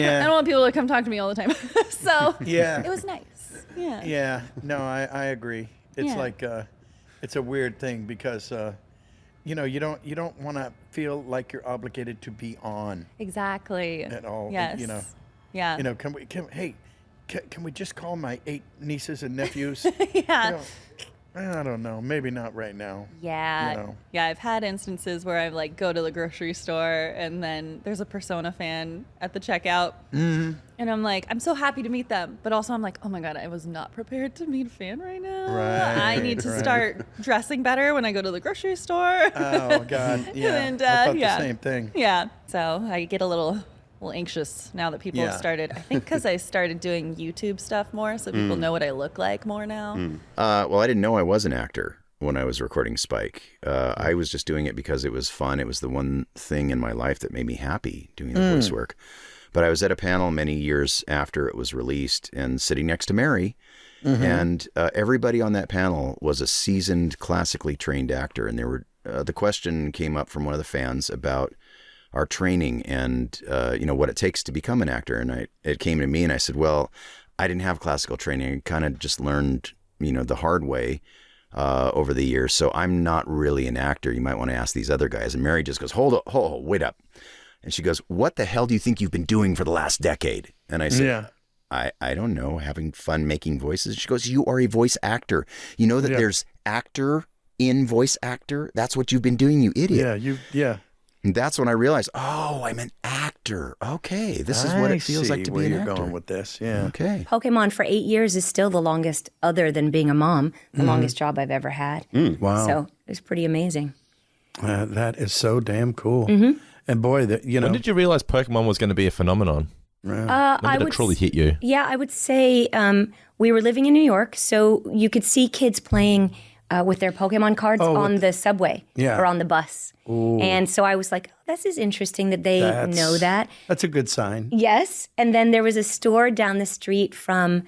I don't want people to come talk to me all the time. So it was nice. Yeah. Yeah. No, I agree. It's Yeah. like it's a weird thing because you don't want to feel like you're obligated to be on Exactly. at all. Yes. Yeah. Can we just call my 8 nieces and nephews? Yeah. I don't know. Maybe not right now. Yeah. Yeah, I've had instances where I like go to the grocery store and then there's a Persona fan at the checkout. Mm-hmm. And I'm like, I'm so happy to meet them. But also I'm like, oh my God, I was not prepared to meet a fan right now. Right, I need to start dressing better when I go to the grocery store. Oh, God. Yeah. And, I thought the same thing. Yeah. So I get a little anxious now that people have started. I think because I started doing YouTube stuff more, so people know what I look like more now. Well, I didn't know I was an actor when I was recording Spike. I was just doing it because it was fun. It was the one thing in my life that made me happy, doing the voice work. But I was at a panel many years after it was released and sitting next to Mary. And everybody on that panel was a seasoned, classically trained actor. And the question came up from one of the fans about our training and what it takes to become an actor. And it came to me and I said, well, I didn't have classical training. I kind of just learned, the hard way over the years. So I'm not really an actor. You might want to ask these other guys. And Mary just goes, hold, wait up. And she goes, what the hell do you think you've been doing for the last decade? And I said, I don't know, having fun making voices. She goes, you are a voice actor. You know that there's actor in voice actor? That's what you've been doing, you idiot. Yeah. And that's when I realized, I'm an actor. Okay, this is what it feels like to be an actor. Where you're going with this, yeah. Okay. Pokemon for 8 years is still the longest, other than being a mom, the longest job I've ever had. Wow. So it was pretty amazing. That is so damn cool. And boy, when did you realize Pokemon was going to be a phenomenon? When did it truly hit you? Yeah, I would say we were living in New York, so you could see kids playing with their Pokemon cards on the subway or on the bus. Ooh. And so I was like, this is interesting that they know that. That's a good sign. Yes. And then there was a store down the street from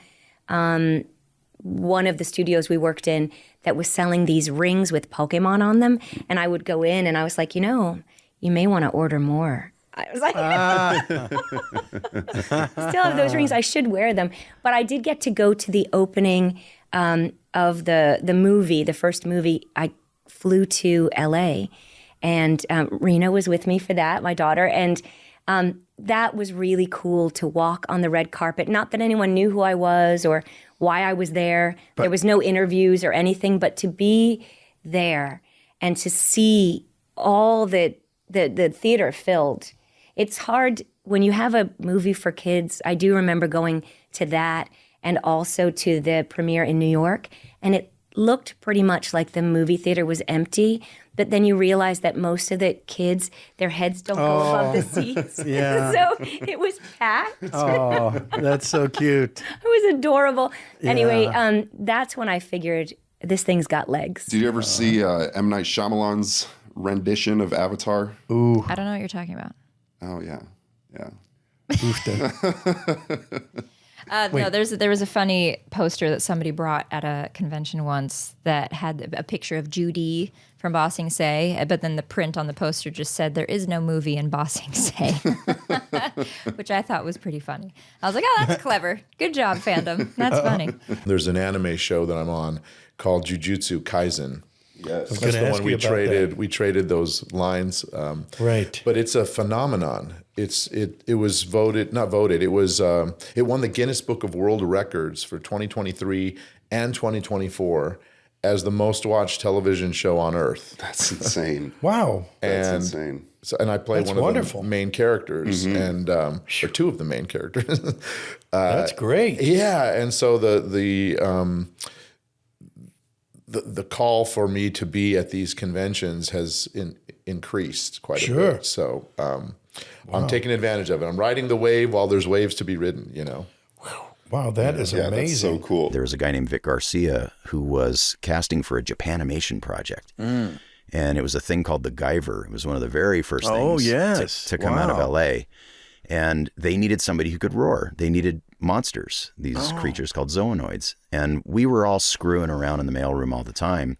one of the studios we worked in that was selling these rings with Pokemon on them. And I would go in and I was like, you may want to order more. I was like, still have those rings. I should wear them. But I did get to go to the opening of the movie, the first movie. I flew to LA and Rena was with me for that, my daughter. And that was really cool to walk on the red carpet. Not that anyone knew who I was or why I was there. There was no interviews or anything, but to be there and to see all the theater filled. It's hard when you have a movie for kids. I do remember going to that and also to the premiere in New York. And it looked pretty much like the movie theater was empty. But then you realize that most of the kids, their heads don't go above the seats. Yeah. So it was packed. Oh, that's so cute. It was adorable. Yeah. Anyway, that's when I figured this thing's got legs. Did you ever see M. Night Shyamalan's rendition of Avatar? Ooh. I don't know what you're talking about. Oh, yeah. No, there was a funny poster that somebody brought at a convention once that had a picture of Judy from Ba Sing Se, but then the print on the poster just said, there is no movie in Ba Sing Se, which I thought was pretty funny. I was like, oh, that's clever. Good job, fandom. That's funny. There's an anime show that I'm on called Jujutsu Kaisen. Yes. That's the one we traded. We traded those lines. Right. But it's a phenomenon. It was voted, not voted. It was it won the Guinness Book of World Records for 2023 and 2024. as the most watched television show on earth. That's insane. Wow. That's And insane. So, and I play That's one of wonderful. the main characters, and or two of the main characters. That's great. Yeah, and so the call for me to be at these conventions has increased quite a bit. So I'm taking advantage of it. I'm riding the wave while there's waves to be ridden. You know. Wow, that is amazing. That's so cool. There was a guy named Vic Garcia who was casting for a Japanimation project. And it was a thing called the Guyver. It was one of the very first things to come out of LA. And they needed somebody who could roar. They needed monsters, these creatures called zoonoids. And we were all screwing around in the mailroom all the time.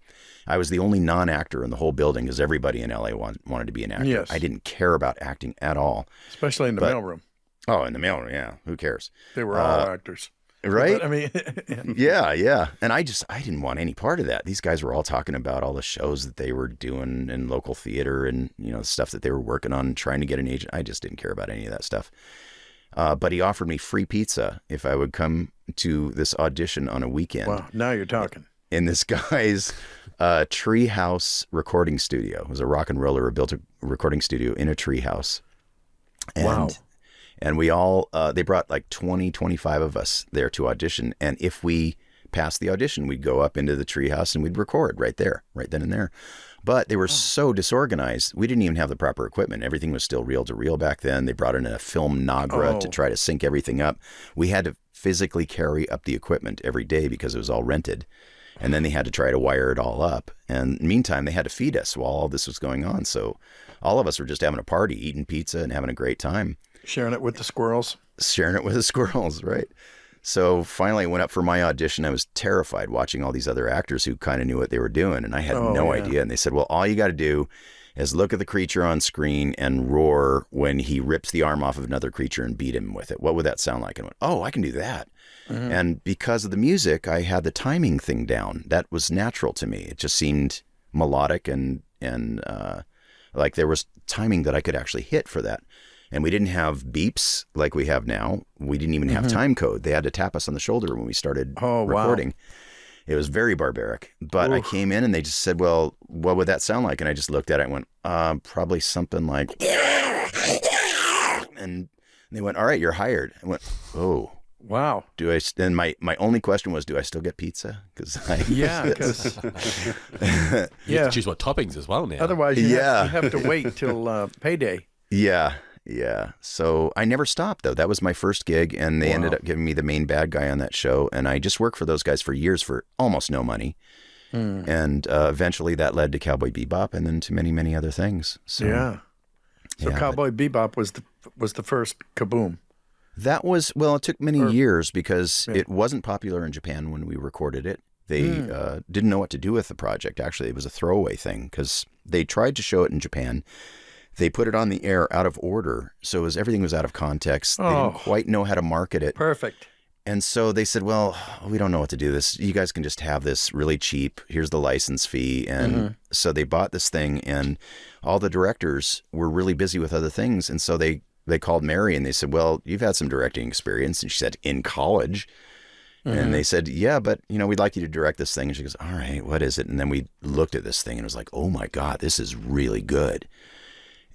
I was the only non-actor in the whole building because everybody in LA wanted to be an actor. Yes. I didn't care about acting at all. Especially in the mailroom. Oh, in the mailroom, yeah. Who cares? They were all actors. Right? But, I mean, yeah. And I didn't want any part of that. These guys were all talking about all the shows that they were doing in local theater and, stuff that they were working on, trying to get an agent. I just didn't care about any of that stuff. But he offered me free pizza if I would come to this audition on a weekend. wow, now you're talking. In this guy's treehouse recording studio. It was a rock and roller who built a recording studio in a treehouse. Wow. And we all, they brought like 20, 25 of us there to audition. And if we passed the audition, we'd go up into the treehouse and we'd record right there, right then and there. But they were so disorganized. We didn't even have the proper equipment. Everything was still reel to reel back then. They brought in a film Nagra to try to sync everything up. We had to physically carry up the equipment every day because it was all rented. And then they had to try to wire it all up. And meantime, they had to feed us while all this was going on. So all of us were just having a party, eating pizza and having a great time. Sharing it with the squirrels. Sharing it with the squirrels, right? So finally I went up for my audition. I was terrified watching all these other actors who kind of knew what they were doing. And I had no idea. And they said, well, all you got to do is look at the creature on screen and roar when he rips the arm off of another creature and beat him with it. What would that sound like? And I went, oh, I can do that. Mm-hmm. And because of the music, I had the timing thing down. That was natural to me. It just seemed melodic and like there was timing that I could actually hit for that. And we didn't have beeps like we have now. We didn't even have time code. They had to tap us on the shoulder when we started recording. Wow. It was very barbaric. But I came in and they just said, well, what would that sound like? And I just looked at it and went, probably something like... And they went, all right, you're hired. I went, oh. Wow. And my only question was, do I still get pizza? Because you have to choose what toppings as well now. Otherwise, you have to wait till payday. Yeah. So I never stopped, though. That was my first gig, and they ended up giving me the main bad guy on that show. And I just worked for those guys for years for almost no money. And eventually that led to Cowboy Bebop and then to many, many other things. So, Cowboy Bebop was the first kaboom. That was, well, it took many years because it wasn't popular in Japan when we recorded it. They didn't know what to do with the project. Actually, it was a throwaway thing because they tried to show it in Japan. They put it on the air out of order, so everything was out of context. They didn't quite know how to market it. Perfect. And so they said, well, we don't know what to do this. You guys can just have this really cheap. Here's the license fee. And so they bought this thing, and all the directors were really busy with other things. And so they called Mary, and they said, well, you've had some directing experience. And she said, in college. And they said, yeah, but, we'd like you to direct this thing. And she goes, all right, what is it? And then we looked at this thing, and it was like, oh, my God, this is really good.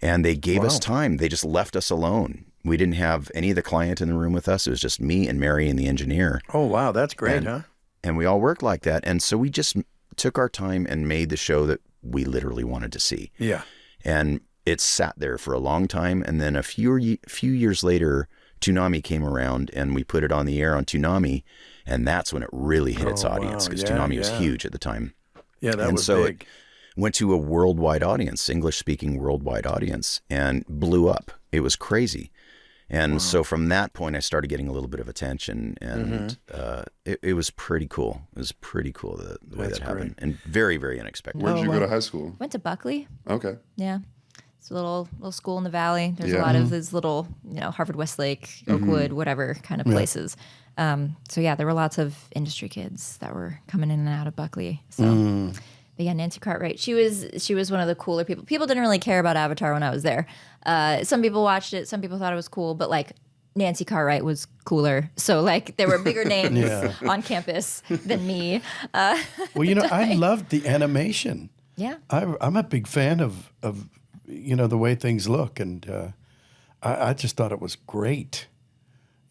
And they gave us time. They just left us alone. We didn't have any of the client in the room with us. It was just me and Mary and the engineer. Oh, wow. That's great, huh? And we all worked like that. And so we just took our time and made the show that we literally wanted to see. Yeah. And it sat there for a long time. And then a few years later, Toonami came around and we put it on the air on Toonami. And that's when it really hit its audience because Toonami was huge at the time. Yeah, that was big. Went to a worldwide audience, English-speaking worldwide audience, and blew up. It was crazy. And so from that point, I started getting a little bit of attention, and it was pretty cool. It was pretty cool the way that happened, and very, very unexpected. Where did you go to high school? Went to Buckley. Okay. Yeah. It's a little school in the valley. There's a lot of these little, Harvard, Westlake, Oakwood, whatever kind of places. So yeah, there were lots of industry kids that were coming in and out of Buckley. So. But yeah, Nancy Cartwright. She was one of the cooler people. People didn't really care about Avatar when I was there. Some people watched it. Some people thought it was cool. But like Nancy Cartwright was cooler. So like there were bigger names on campus than me. Well, I loved the animation. Yeah. I'm a big fan of the way things look, and I just thought it was great.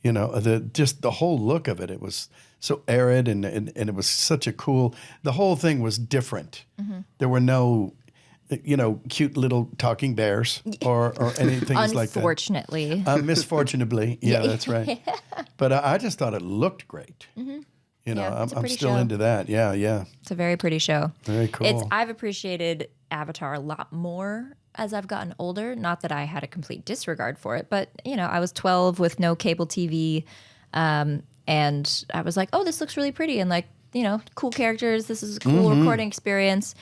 The whole look of it. It was so arid, and it was such a cool. The whole thing was different. Mm-hmm. There were no, cute little talking bears or anything like that. Unfortunately. Misfortunately, that's right. But I just thought it looked great. Mm-hmm. I'm still into that. Yeah. It's a very pretty show. Very cool. I've appreciated Avatar a lot more as I've gotten older. Not that I had a complete disregard for it, but I was 12 with no cable TV, and I was like, oh, this looks really pretty, and like cool characters. This is a cool recording experience.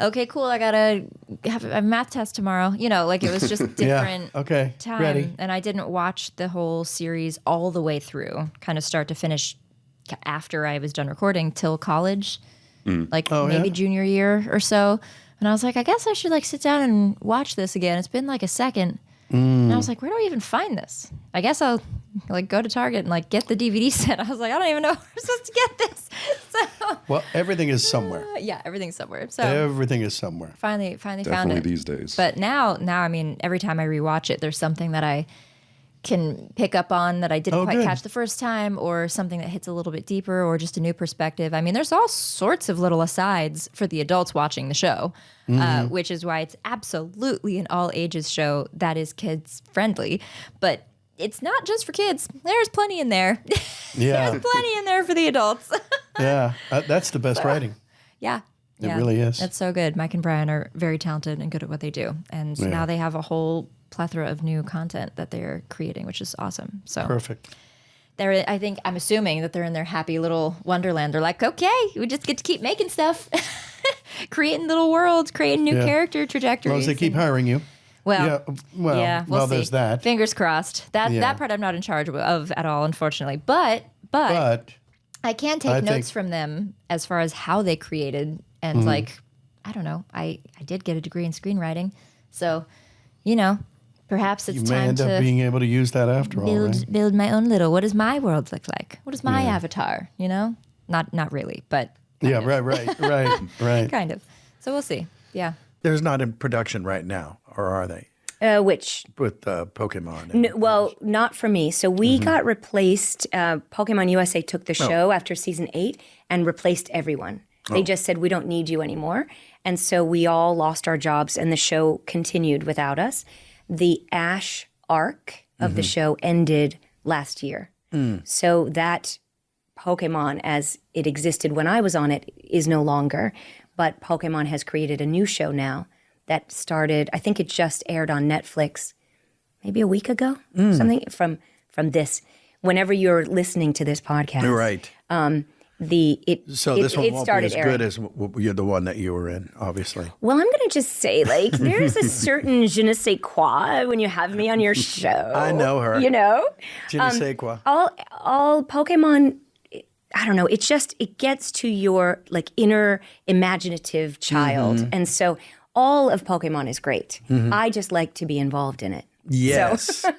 Okay, cool. I gotta have a math test tomorrow. Like it was just different. Okay. Time. Ready. And I didn't watch the whole series all the way through, kind of start to finish, after I was done recording till college, maybe junior year or so. And I was like, I guess I should sit down and watch this again. It's been like a second. And I was like, where do I even find this? I guess I'll go to Target and get the DVD set. I was like, I don't even know where I'm supposed to get this. Well, everything is somewhere. Yeah, everything's somewhere. So everything is somewhere. Finally found it. Definitely these days. But now, I mean, every time I rewatch it, there's something that I can pick up on that I didn't quite catch the first time, or something that hits a little bit deeper, or just a new perspective. I mean, there's all sorts of little asides for the adults watching the show, which is why it's absolutely an all ages show that is kids friendly. But it's not just for kids. There's plenty in there. Yeah. There's plenty in there for the adults. Yeah, that's the best writing. Yeah. It really is. That's so good. Mike and Brian are very talented and good at what they do. And now they have a whole plethora of new content that they're creating, which is awesome. So perfect. I'm assuming that they're in their happy little wonderland. They're like, okay, we just get to keep making stuff, creating little worlds, creating new character trajectories. As long as they keep hiring you. Well, we'll see. There's that. Fingers crossed. That part I'm not in charge of at all, unfortunately. But I can take notes from them as far as how they created, and I don't know. I did get a degree in screenwriting, so perhaps it's you may time end up to being able to use that after all, right? Build my own little. What does my world look like? What is my avatar? Not really, but right. Kind of. So we'll see. Yeah. There's not in production right now, or are they? Which? With Pokemon. Well, not for me. So we got replaced. Pokemon USA took the show after season 8 and replaced everyone. They just said, we don't need you anymore. And so we all lost our jobs, and the show continued without us. The Ash arc of the show ended last year. So that Pokemon, as it existed when I was on it, is no longer. But Pokemon has created a new show now that started, I think it just aired on Netflix maybe a week ago, something from this. Whenever you're listening to this podcast. Right. This one won't be as airing. good as the one that you were in, obviously. Well, I'm going to just say, there's a certain je ne sais quoi when you have me on your show. I know her. Je ne sais quoi. All Pokemon, I don't know, it gets to your inner imaginative child. And so all of Pokemon is great. I just like to be involved in it. Yes. So,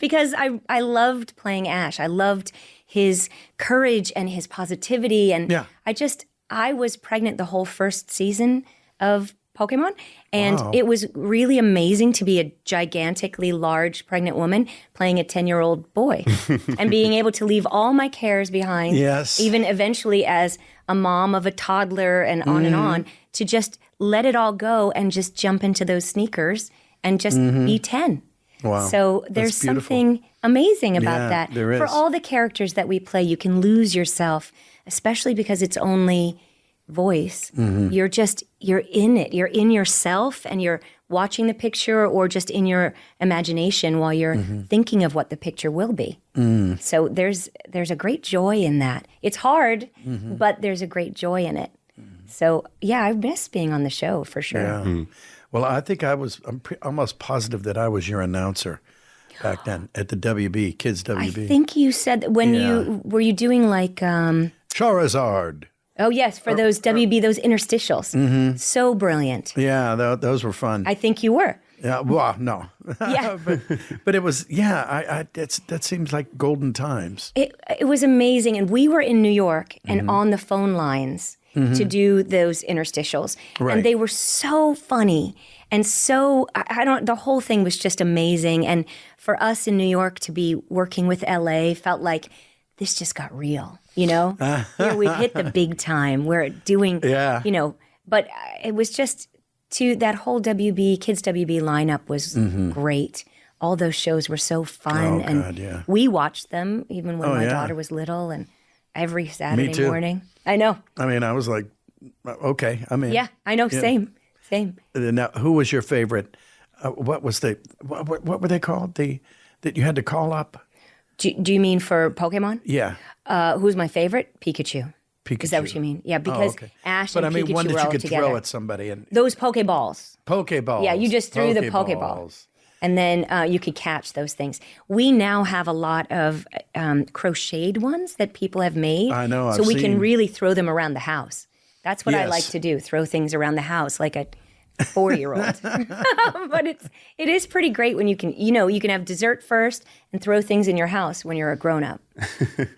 because I loved playing Ash. I loved his courage and his positivity. And I was pregnant the whole first season of Pokemon. And it was really amazing to be a gigantically large pregnant woman playing a 10-year-old boy and being able to leave all my cares behind. Yes. Even eventually as a mom of a toddler and on, to just let it all go and just jump into those sneakers and just be 10. Wow. So there's something amazing about that. There is. For all the characters that we play, you can lose yourself, especially because it's only voice. You're in it. You're in yourself, and you're watching the picture or just in your imagination while you're thinking of what the picture will be. So there's a great joy in that. It's hard, but there's a great joy in it. So I miss being on the show for sure. Yeah. Well, I think I'm almost positive that I was your announcer back then at the WB, Kids WB. I think you said were you doing Charizard. Oh, yes, for those WB, those interstitials. So brilliant. Yeah, those were fun. I think you were. Yeah, well, no. Yeah. but it was, that seems like golden times. It was amazing. And we were in New York and on the phone lines to do those interstitials. Right. And they were so funny. And so, the whole thing was just amazing. And for us in New York to be working with LA felt like this just got real, you know? Here we hit the big time. We're doing, you know, but it was just that whole Kids WB lineup was great. All those shows were so fun. We watched them even when my daughter was little and every Saturday morning. I know. I mean, I was like, okay. I mean, yeah, I know. Same. Now, who was your favorite? What were they called? That you had to call up? Do you mean for Pokemon? Yeah. Who's my favorite? Pikachu. Pikachu. Is that what you mean? Yeah, because Ash and Pikachu one were that all you could together. throw at somebody. And those Pokeballs. Pokeballs. Yeah, you just threw the Pokeball. And then you could catch those things. We now have a lot of crocheted ones that people have made. I know. So we can really throw them around the house. That's what I like to do, throw things around the house like a 4-year-old. But it is pretty great when you can have dessert first and throw things in your house when you're a grown-up.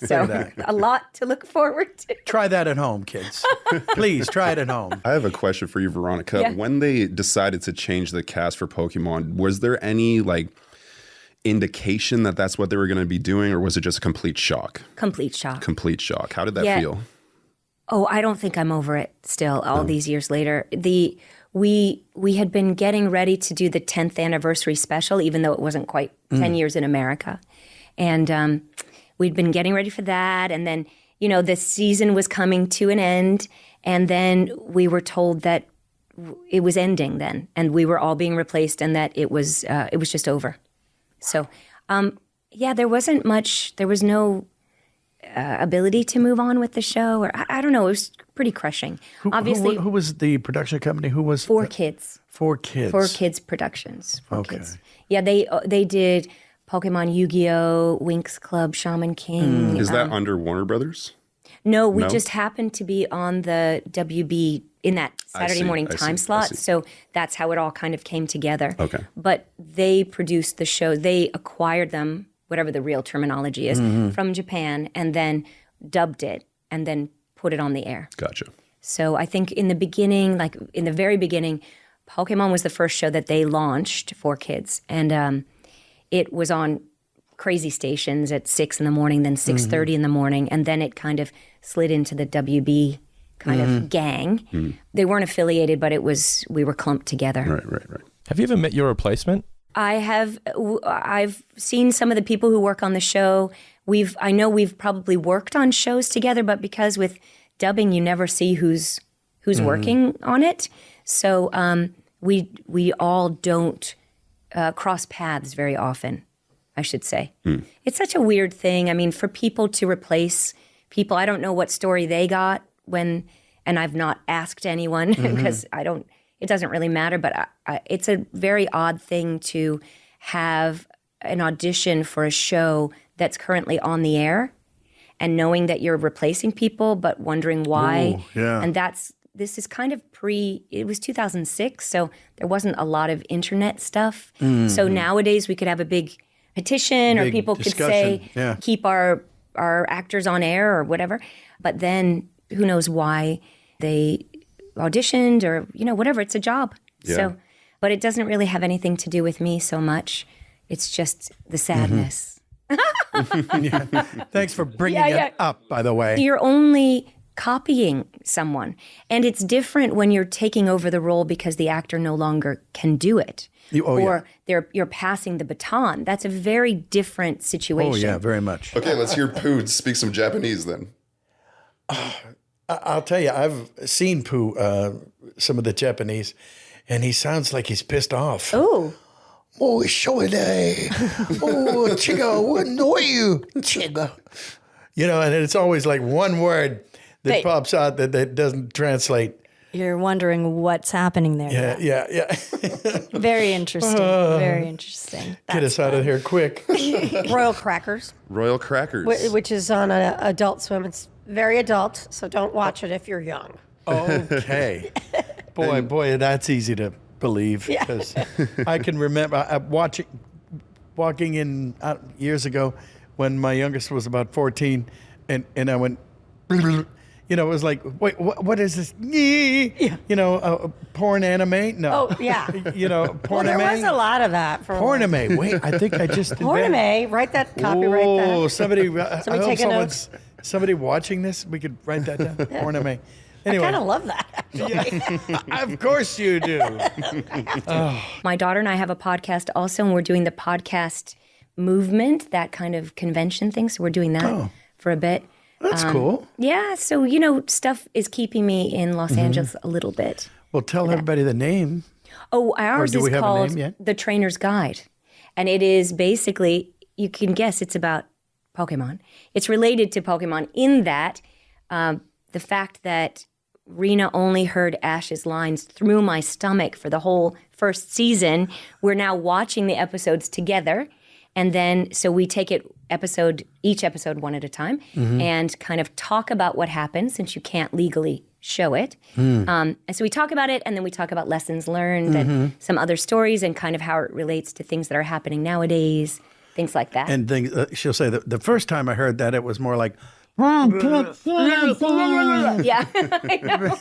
So a lot to look forward to. Try that at home, kids. Please try it at home. I have a question for you, Veronica. Yeah. When they decided to change the cast for Pokemon, was there any indication that that's what they were going to be doing, or was it just a complete shock? Complete shock. Complete shock. How did that feel? Oh, I don't think I'm over it still all these years later. We had been getting ready to do the 10th anniversary special, even though it wasn't quite 10 years in America. And we'd been getting ready for that. And then, the season was coming to an end. And then we were told that it was ending then. And we were all being replaced and that it was just over. So, there wasn't much, there was no ability to move on with the show, or I don't know. It was pretty crushing. Obviously, who was the production company? Who was 4Kids? 4Kids. 4Kids Productions. 4Kids. Okay. Yeah, they did Pokemon, Yu-Gi-Oh, Winx Club, Shaman King. Is that under Warner Brothers? No, we just happened to be on the WB in that Saturday morning time slot. So that's how it all kind of came together. Okay. But they produced the show. They acquired them, whatever the real terminology is, from Japan, and then dubbed it and then put it on the air. Gotcha. So I think in the beginning, in the very beginning, Pokemon was the first show that they launched for kids. And it was on crazy stations at 6 in the morning, then 6:30 in the morning. And then it kind of slid into the WB kind of gang. They weren't affiliated, but we were clumped together. Right. Have you ever met your replacement? I've seen some of the people who work on the show. I know we've probably worked on shows together, but because with dubbing you never see who's working on it, so we all don't cross paths very often, I should say. It's such a weird thing. I mean, for people to replace people, I don't know what story they got and I've not asked anyone because it doesn't really matter, but it's a very odd thing to have an audition for a show that's currently on the air and knowing that you're replacing people, but wondering why. Ooh, yeah. And this is kind of it was 2006, so there wasn't a lot of internet stuff. So nowadays we could have a big petition or people could say, keep our actors on air or whatever. But then who knows why they auditioned or, whatever. It's a job. Yeah. So, but it doesn't really have anything to do with me so much. It's just the sadness. Thanks for bringing it up, by the way. You're only copying someone. And it's different when you're taking over the role because the actor no longer can do it. You're passing the baton. That's a very different situation. Oh, yeah, very much. Okay, let's hear Pooh speak some Japanese then. I'll tell you, I've seen Pooh, some of the Japanese, and he sounds like he's pissed off. Oh. Oh, shoide. Oh, chiga, what know you? Chiga. And it's always like one word that pops out that doesn't translate. You're wondering what's happening there. Yeah. Very interesting. Very interesting. Get us out of here quick. Royal Crackers. Royal Crackers. Which is on Adult Swim. It's very adult, so don't watch it if you're young. Okay. Boy, that's easy to believe because I can remember walking in years ago when my youngest was about 14, and I went. You know, it was like, wait, what is this? You know, porn anime? No. Oh, yeah. You know, porn anime? There was a lot of that. For porn anime. Wait, I think I just porn anime. Write that, copyright that. Oh, somebody take a note. Somebody watching this, we could write that down. Porn anime. Anyway. I kind of love that, actually. Of course you do. My daughter and I have a podcast also, and we're doing the podcast movement, that kind of convention thing. So we're doing that for a bit. That's cool. Yeah, so, you know, stuff is keeping me in Los Angeles a little bit. Well, tell everybody the name. Oh, ours do we is have a called name yet? The Trainer's Guide. And it is basically, you can guess it's about Pokemon. It's related to Pokemon in that the fact that Rena only heard Ash's lines through my stomach for the whole first season. We're now watching the episodes together. And then, so we take it each episode one at a time and kind of talk about what happened since you can't legally show it. And so we talk about it, and then we talk about lessons learned and some other stories and kind of how it relates to things that are happening nowadays, things like that. And she'll say that the first time I heard that, it was more like, yeah, I know.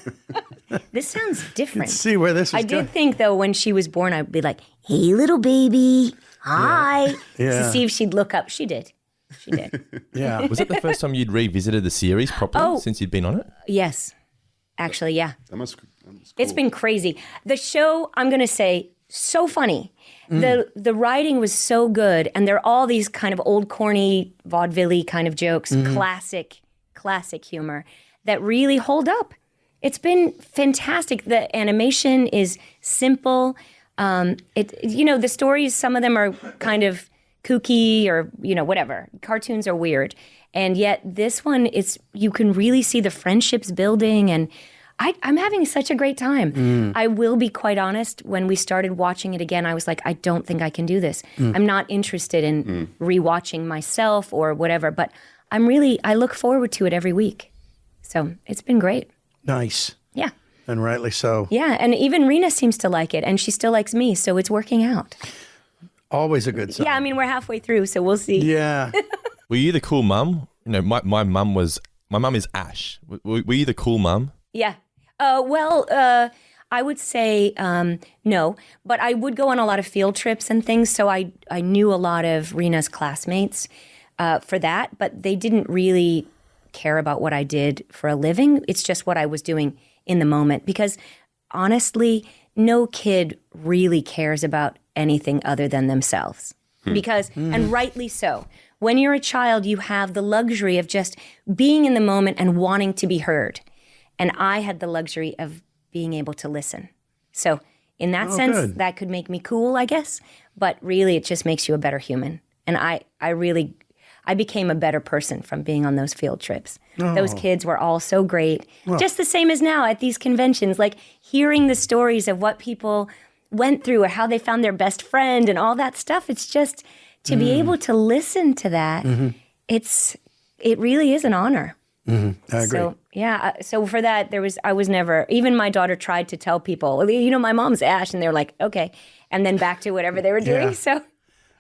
This sounds different. let's see where this is I going. did think, though, when she was born, I'd be like, hey, little baby, hi. Yeah. To see if she'd look up. She did. She did. Yeah. Was it the first time you'd revisited the series properly since you'd been on it? Yes. Actually, yeah. That must cool. It's been crazy. The show, I'm going to say, so funny. The writing was so good, and there are all these kind of old, corny, vaudeville kind of jokes, classic humor that really hold up. It's been fantastic. The animation is simple. The stories, some of them are kind of kooky or, whatever. Cartoons are weird. And yet this one, you can really see the friendships building, and I'm having such a great time. I will be quite honest, when we started watching it again, I was like, I don't think I can do this. I'm not interested in rewatching myself or whatever, but I look forward to it every week. So it's been great. Nice. Yeah. And rightly so. Yeah, and even Rena seems to like it, and she still likes me, so it's working out. Always a good sign. Yeah, I mean, we're halfway through, so we'll see. Yeah. Were you the cool mum? My mum is Ash. Were you the cool mum? Yeah. I would say no, but I would go on a lot of field trips and things, so I knew a lot of Rena's classmates for that, but they didn't really care about what I did for a living. It's just what I was doing in the moment, because honestly, no kid really cares about anything other than themselves. Because, and rightly so, when you're a child, you have the luxury of just being in the moment and wanting to be heard. And I had the luxury of being able to listen. So in that sense, good. that could make me cool, I guess. But really, it just makes you a better human. And I became a better person from being on those field trips. Those kids were all so great. Just the same as now at these conventions, like hearing the stories of what people went through or how they found their best friend and all that stuff. It's just to be able to listen to that. It really is an honor. I agree. So, yeah. So for that, I was never, even my daughter tried to tell people, my mom's Ash, and they were like, okay. And then back to whatever they were doing. Yeah. So.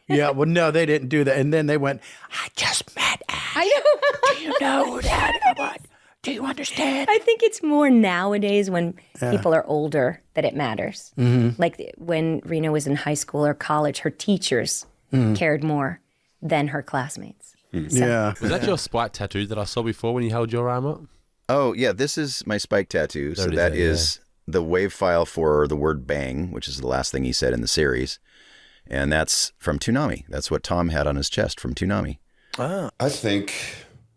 Yeah, well, no, they didn't do that. And then they went, I just met Ash. I know. Do you know that? Do you understand? I think it's more nowadays when people are older that it matters. Like when Rena was in high school or college, her teachers cared more than her classmates. Yeah. Was that your spike tattoo that I saw before when you held your arm up? Oh, yeah, this is my spike tattoo. So There it that is, is the wave file for the word bang, which is the last thing he said in the series. And that's from Toonami. That's what Tom had on his chest from Toonami. I think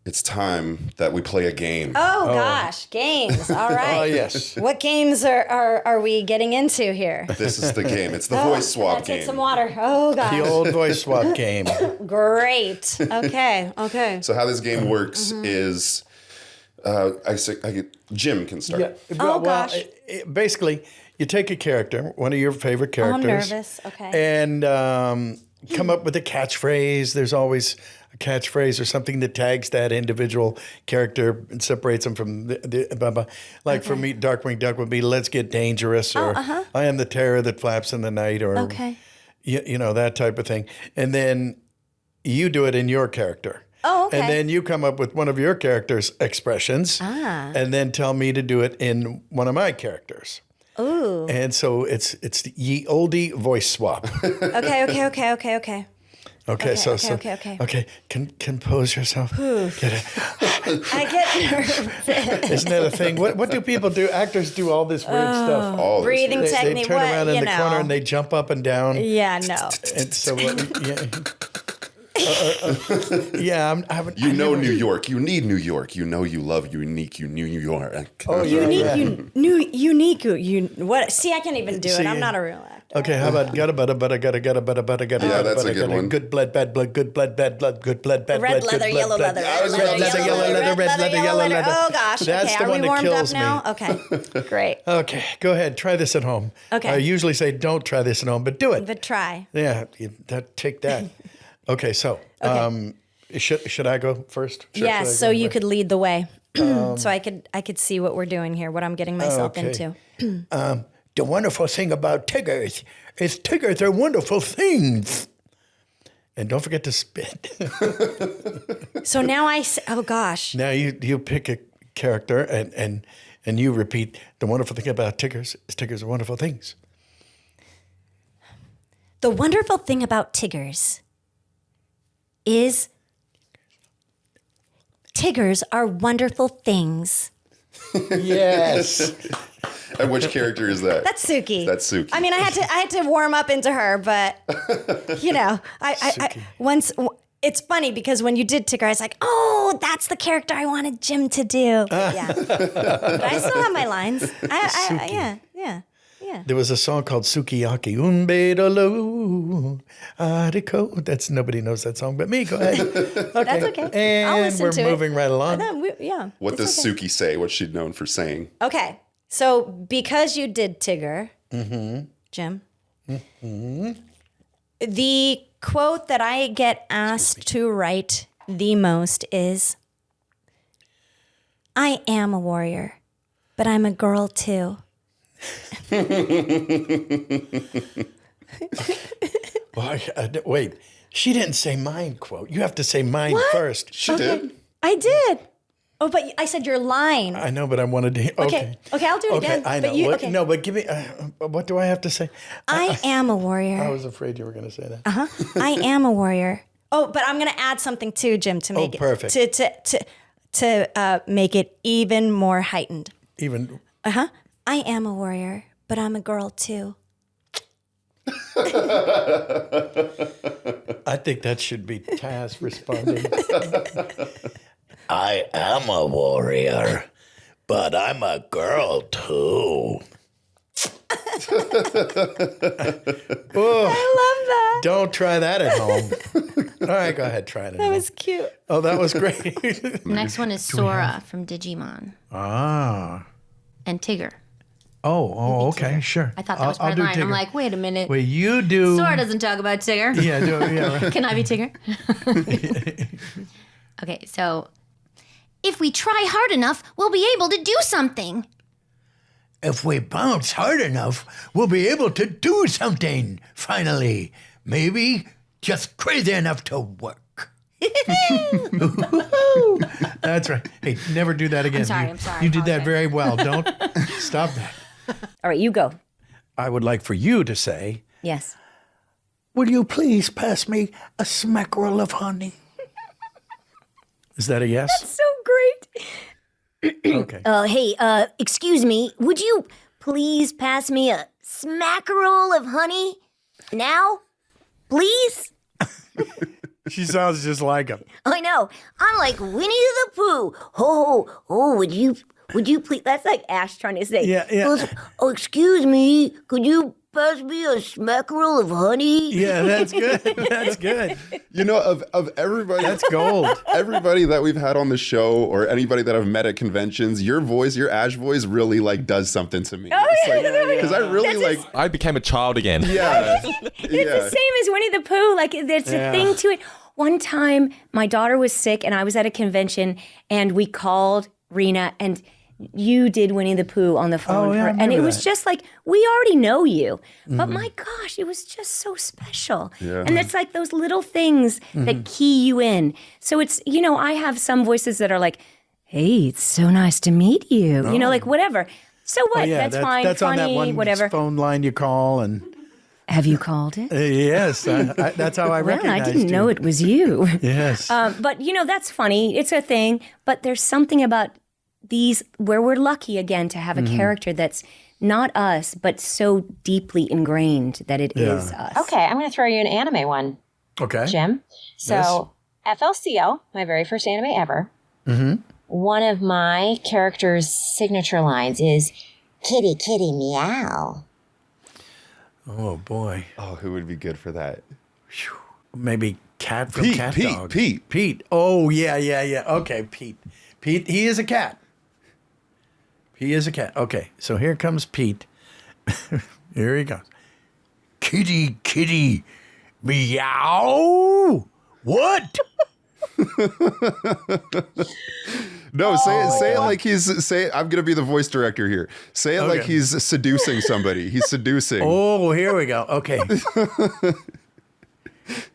it's time that we play a game. Oh, gosh, games. All right. Oh, yes. What games are we getting into here? This is the game. It's the voice swap Take game. some water. Oh, gosh. The old voice swap game. Great. Okay. So how this game works is, Jim can start. Yeah. Oh, gosh. Basically, you take a character, one of your favorite Oh, I'm characters. nervous. Okay. And come up with a catchphrase. There's always catchphrase or something that tags that individual character and separates them from the blah, blah. Like for me, Darkwing Duck would be "Let's get dangerous," or "I am the terror that flaps in the night," or you know, that type of thing. And then you do it in your character. Oh, okay. And then you come up with one of your character's expressions, and then tell me to do it in one of my characters. Ooh. And so it's the ye oldie voice swap. Okay. Okay. Compose yourself. Get it. I get nervous. Isn't that a thing? What do people do? Actors do all this weird stuff. All Breathing this. They technique. turn what, around in you the know. corner and they jump up and down. Yeah, no. And so, yeah, I haven't. You know New York. You need New York. You know you love unique. You knew New York. Oh, Unique. What? See, I can't even do it. I'm not a real actor. Okay, how about gotta Yeah, that's a good one. Good blood, bad blood, good blood, bad blood, good blood, bad Red blood, leather, good blood, yellow bad- leather, Red leather, yellow leather, red leather, yellow leather. Oh gosh. That's Okay, the are one we that warmed kills up me. now? Okay, great. Okay, go ahead. Try this at home. Okay. I usually say don't try this at home, but do it. But try. Yeah, take that. Okay, so should I go first? Yes, so you could lead the way, so I could see what we're doing here, what I'm getting myself into. The wonderful thing about Tiggers is Tiggers are wonderful things. And don't forget to spit. So now oh gosh. Now you pick a character and you repeat, the wonderful thing about Tiggers is Tiggers are wonderful things. The wonderful thing about Tiggers is Tiggers are wonderful things. Yes. And which character is that? That's Suki. That's Suki. I mean, I had to warm up into her, but I once. It's funny because when you did Tigger, I was like, oh, that's the character I wanted Jim to do. Yeah, but I still have my lines. Yeah. There was a song called Sukiyaki Unbedalo Adiko. That's nobody knows that song but me. Go ahead. Okay. That's okay. And I'll listen we're to it. moving right along. What does Suki say? What's she known for saying? Okay, so because you did Tigger, Jim, the quote that I get asked to write the most is, "I am a warrior, but I'm a girl too." Wait, she didn't say mine quote. You have to say mine first. She did. I did. Oh, but I said your line. I know, but I wanted to. Okay, I'll do it again. I know. But No, but give me. What do I have to say? I am a warrior. I was afraid you were going to say that. I am a warrior. Oh, but I'm going to add something too, Jim, to make perfect. to make it even more heightened. Even. I am a warrior, but I'm a girl too. I think that should be Taz responding. I am a warrior, but I'm a girl too. I love that. Don't try that at home. All right, go ahead, try it at home. That was cute. Oh, that was great. Next one is Sora from Digimon and Tigger. Oh, okay, sure. I thought that was my line. I'm like, wait a minute. Wait, you do. Sora doesn't talk about Tigger. Yeah, right. Can I be Tigger? Okay, so if we try hard enough, we'll be able to do something. If we bounce hard enough, we'll be able to do something, finally. Maybe just crazy enough to work. That's right. Hey, never do that again. I'm sorry. You did that very well. Don't stop that. All right, you go. I would like for you to say, Yes. Will you please pass me a smackerel of honey? is that a yes? So great. Okay. Hey, excuse me. Would you please pass me a smackerel of honey now? Please? She sounds just like him. I know. I'm like Winnie the Pooh. Oh, would you please? That's like Ash trying to say. Yeah. Oh, excuse me. Could you pass me a smackerel of honey? Yeah, that's good. That's good. You know, of everybody, That's gold. everybody that we've had on the show or anybody that I've met at conventions, your voice, your Ash voice really like does something to me. Because I really like. I became a child again. Yeah. It's the same as Winnie the Pooh. Like there's a thing to it. one time my daughter was sick and I was at a convention and we called Rena and you did Winnie the Pooh on the phone for her. And it was just like, we already know you. But my gosh, it was just so special. Yeah. And it's like those little things that key you in. So it's, you know, I have some voices that are like, hey, it's so nice to meet you. You know, like whatever. So what? That's fine, that's funny, on that one whatever. phone line you call and... Have you called it? Yes, that's how I recognized you. Well, I didn't know it was you. Yes. But, you know, that's funny. It's a thing. But there's something about these where we're lucky, again, to have a character that's not us, but so deeply ingrained that it is us. Okay, I'm going to throw you an anime one, Okay. Jim. So, FLCL, my very first anime ever. One of my character's signature lines is, kitty, kitty, meow. Oh, boy. Oh, who would be good for that? Maybe Cat from Pete, Cat Pete, Dog. Pete. Pete. Oh, yeah. Okay, Pete. Pete, he is a cat. He is a cat. Okay, so here comes Pete. Here he goes. Kitty, kitty, meow. What? No, say it like I'm gonna be the voice director here. Say it like he's seducing somebody. He's seducing. Oh, here we go. Okay.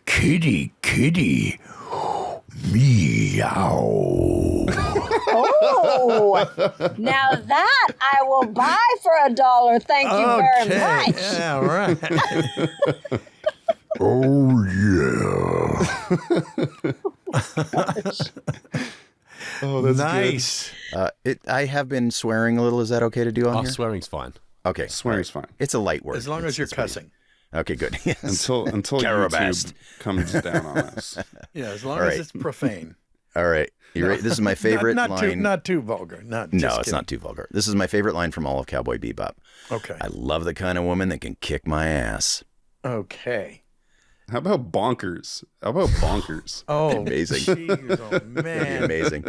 Kitty, kitty, meow. Oh, now that I will buy for $1. Thank you very much. Yeah, right. Oh, yeah. Oh, that's nice. I have been swearing a little. Is that okay to do on here? Swearing's fine. Okay. Swearing's fine. It's a light word. As long as you're cussing. Okay, good. Yes. Until YouTube comes down on us. Yeah, as long as it's profane. All right. You ready? This is my favorite line. Not too vulgar. No, it's not too vulgar. This is my favorite line from all of Cowboy Bebop. Okay. I love the kind of woman that can kick my ass. Okay. How about bonkers? Oh, amazing. Geez, oh, man. Amazing.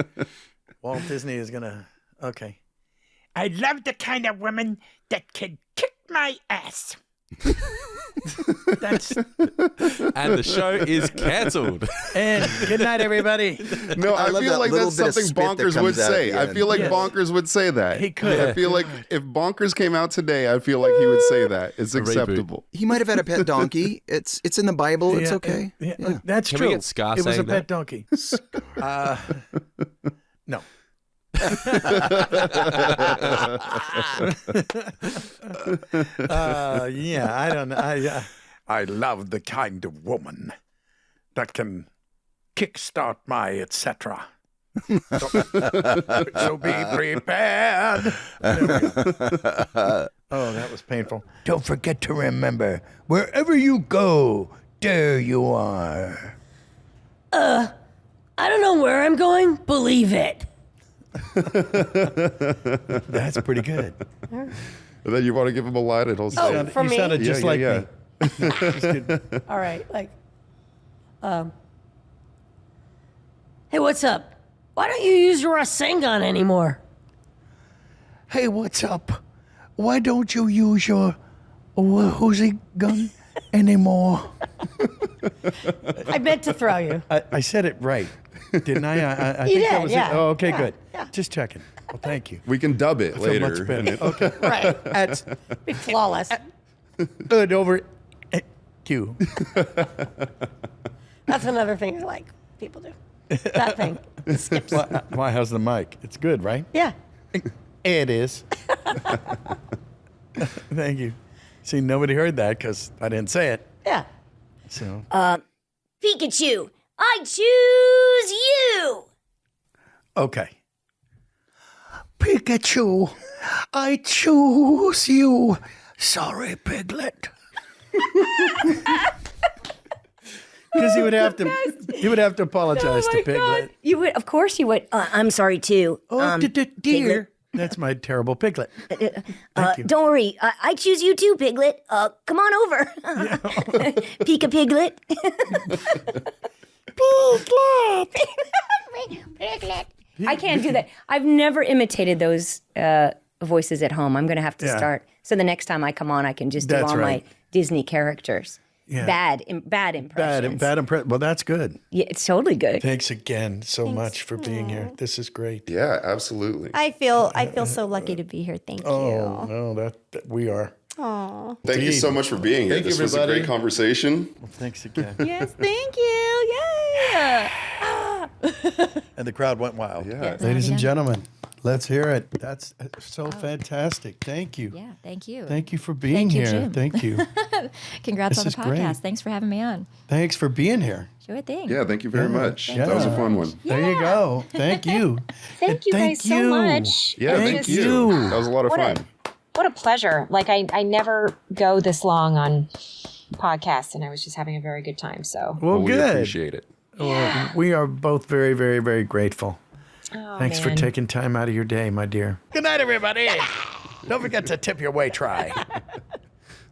Walt Disney is gonna. Okay. I love the kind of woman that can kick my ass. That's. And the show is cancelled. And good night, everybody. No, I feel like that's something Bonkers would say. I feel like Yes. Bonkers would say that. He could. I feel like if Bonkers came out today, I feel like he would say that. It's acceptable. He might have had a pet donkey. It's in the Bible. It's okay. Yeah, that's Can true. we get Scar it was a saying pet that? donkey. No. Yeah, I don't know. I love the kind of woman that can kickstart my etc. So be prepared. Oh, that was painful. Don't forget to remember, wherever you go, there you are. I don't know where I'm going. Believe it. That's pretty good. And then you want to give him a line and he'll say, for you me? sounded just Yeah, like yeah, me. All right, like, hey, what's up? Why don't you use your Rasengan anymore? Hey, what's up? Why don't you use your Uzi gun anymore? I meant to throw you. I said it right, didn't I? I You think that did, was yeah. it. Oh, okay, Yeah, good. yeah. Just checking. Well, thank you. we can dub it I feel later. much better. Okay. Right. That's Be flawless. good over. Q. That's another thing I like people do. That thing. Skips. Why? How's the mic? It's good, right? Yeah. It is. Thank you. See, nobody heard that because I didn't say it. Yeah. So. Pikachu, I choose you. Okay. Pikachu, I choose you. Sorry, Piglet. Because he would have to. He would have to apologize to Piglet. You would, of course, you would. I'm sorry too. Oh, dear. That's my terrible Piglet. Thank you. Don't worry. I choose you too, Piglet. Come on over. Pika Piglet. Piglet. I can't do that. I've never imitated those voices at home. I'm going to have to start. So the next time I come on, I can just do That's all right. my Disney characters. bad impressions. Bad impression. Well, that's good. Yeah, it's totally good. Thanks again so much for being here. This is great. Yeah, absolutely. I feel so lucky to be here. Thank you. Oh, no, that we are. Aw. Thank you so much for being here. Thank you, This was a everybody. great conversation. Well, thanks again. Yes, thank you. Yay. And the crowd went wild. Yeah. Ladies and gentlemen, let's hear it. That's so fantastic. Thank you. Yeah, thank you. Thank you for being Thank you, here. Jim. Thank you. Congrats This on the is great. podcast. Thanks for having me on. Thanks for being here. Sure thing. Yeah, thank you very much. Yeah. That was a fun one. There you go. Thank you. Thank you guys so much. Yeah, thank you. That was a lot of fun. What a pleasure. Like I never go this long on podcasts, and I was just having a very good time. So Well, we good. appreciate it. Well, we are both very, very, very grateful. Oh, Thanks for man. taking time out of your day, my dear. Good night, everybody. Don't forget to tip your way try.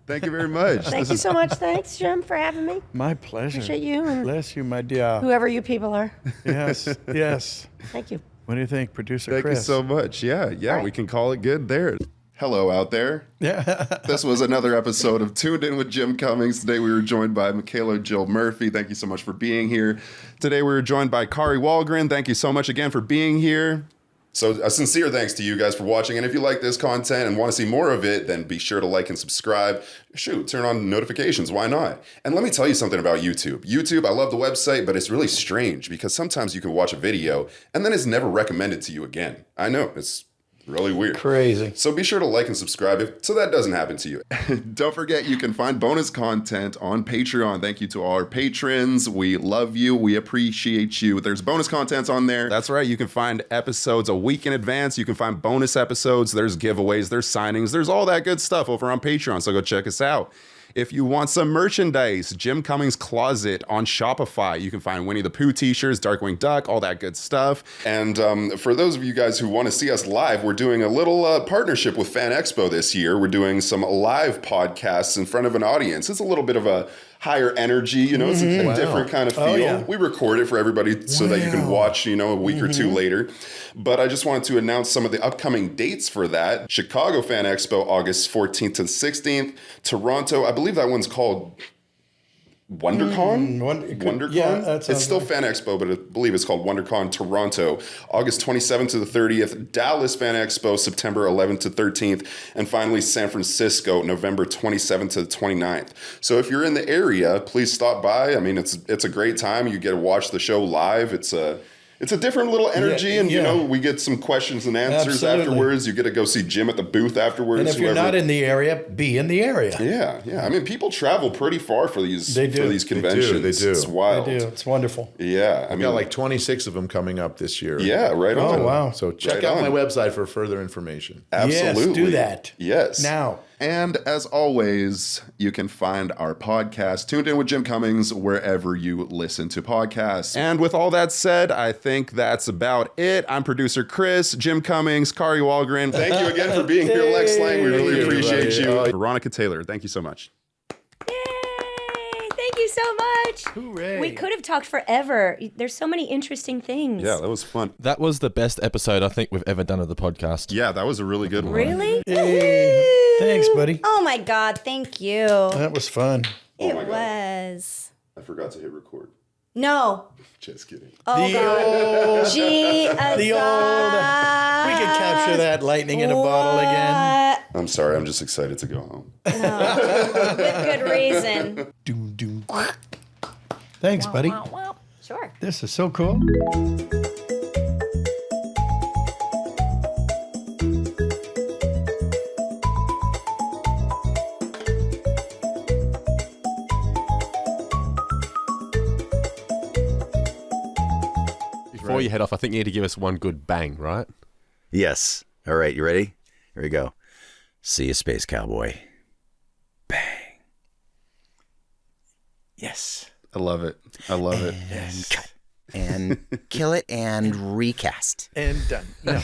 Thank you very much. Thank you so much. Thanks, Jim, for having me. My pleasure. Appreciate you and Bless you, my dear. whoever you people are. Yes, yes. Thank you. What do you think, Producer Thank Chris? you so much. Yeah, we can call it good there. Hello out there. Yeah. This was another episode of Tuned In with Jim Cummings. Today we were joined by Michaela Jill Murphy. Thank you so much for being here. Today we were joined by Kari Wahlgren. Thank you so much again for being here. So a sincere thanks to you guys for watching. And if you like this content and want to see more of it, then be sure to like and subscribe. Shoot, turn on notifications. Why not? And let me tell you something about YouTube. YouTube, I love the website, but it's really strange because sometimes you can watch a video and then it's never recommended to you again. I know, it's really weird. Crazy. So be sure to like and subscribe so that doesn't happen to you. Don't forget, you can find bonus content on Patreon. Thank you to all our patrons. We love you. We appreciate you. There's bonus content on there. That's right. You can find episodes a week in advance. You can find bonus episodes. There's giveaways. There's signings. There's all that good stuff over on Patreon. So go check us out. If you want some merchandise, Jim Cummings Closet on Shopify. You can find Winnie the Pooh t-shirts, Darkwing Duck, all that good stuff. And for those of you guys who want to see us live, we're doing a little partnership with Fan Expo this year. We're doing some live podcasts in front of an audience. It's a little bit of a higher energy, you know, it's a different kind of feel. Oh, yeah. We record it for everybody so that you can watch, you know, a week or two later. But I just wanted to announce some of the upcoming dates for that. Chicago Fan Expo, August 14th to the 16th. Toronto, I believe that one's called WonderCon? WonderCon? Yeah, that sounds it's still right. Fan Expo, but I believe it's called WonderCon Toronto, August 27th to the 30th. Dallas Fan Expo, September 11th to 13th. And finally, San Francisco, November 27th to the 29th. So if you're in the area, please stop by. I mean, it's a great time. You get to watch the show live. It's a different little energy, and you know, we get some questions and answers afterwards. You get to go see Jim at the booth afterwards. And if you're not in the area, be in the area. Yeah. I mean, people travel pretty far for these They do. for these conventions. They do. It's wild. They do. It's wonderful. Yeah, I I've mean, got like 26 of them coming up this year. yeah, right on. Oh, wow. So check Right out on. my website for further information. Absolutely. Yes, do that. Yes. Now. And as always, you can find our podcast, Tuned In with Jim Cummings, wherever you listen to podcasts. And with all that said, I think that's about it. I'm producer Chris, Jim Cummings, Kari Wahlgren. Thank you again for being here, Lex Lang. We really appreciate you. Veronica Taylor, thank you so much. Yay! Thank you so much. Hooray. We could have talked forever. There's so many interesting things. Yeah, that was fun. That was the best episode I think we've ever done of the podcast. Yeah, that was a really good one. Really? Hey. Thanks, buddy. Oh my God, thank you. That was fun. It my God. was. I forgot to hit record. No. Just kidding. Oh The God. old- Gee, The old. We could capture that lightning in a bottle again. I'm sorry, I'm just excited to go home. With good reason. Doom, doom. Thanks, buddy. Sure. This is so cool. Before you head off, I think you need to give us one good bang, right? Yes. All right, you ready? Here we go. See you, Space Cowboy. Yes. I love it. I love it. And cut. And kill it and recast. And done. No.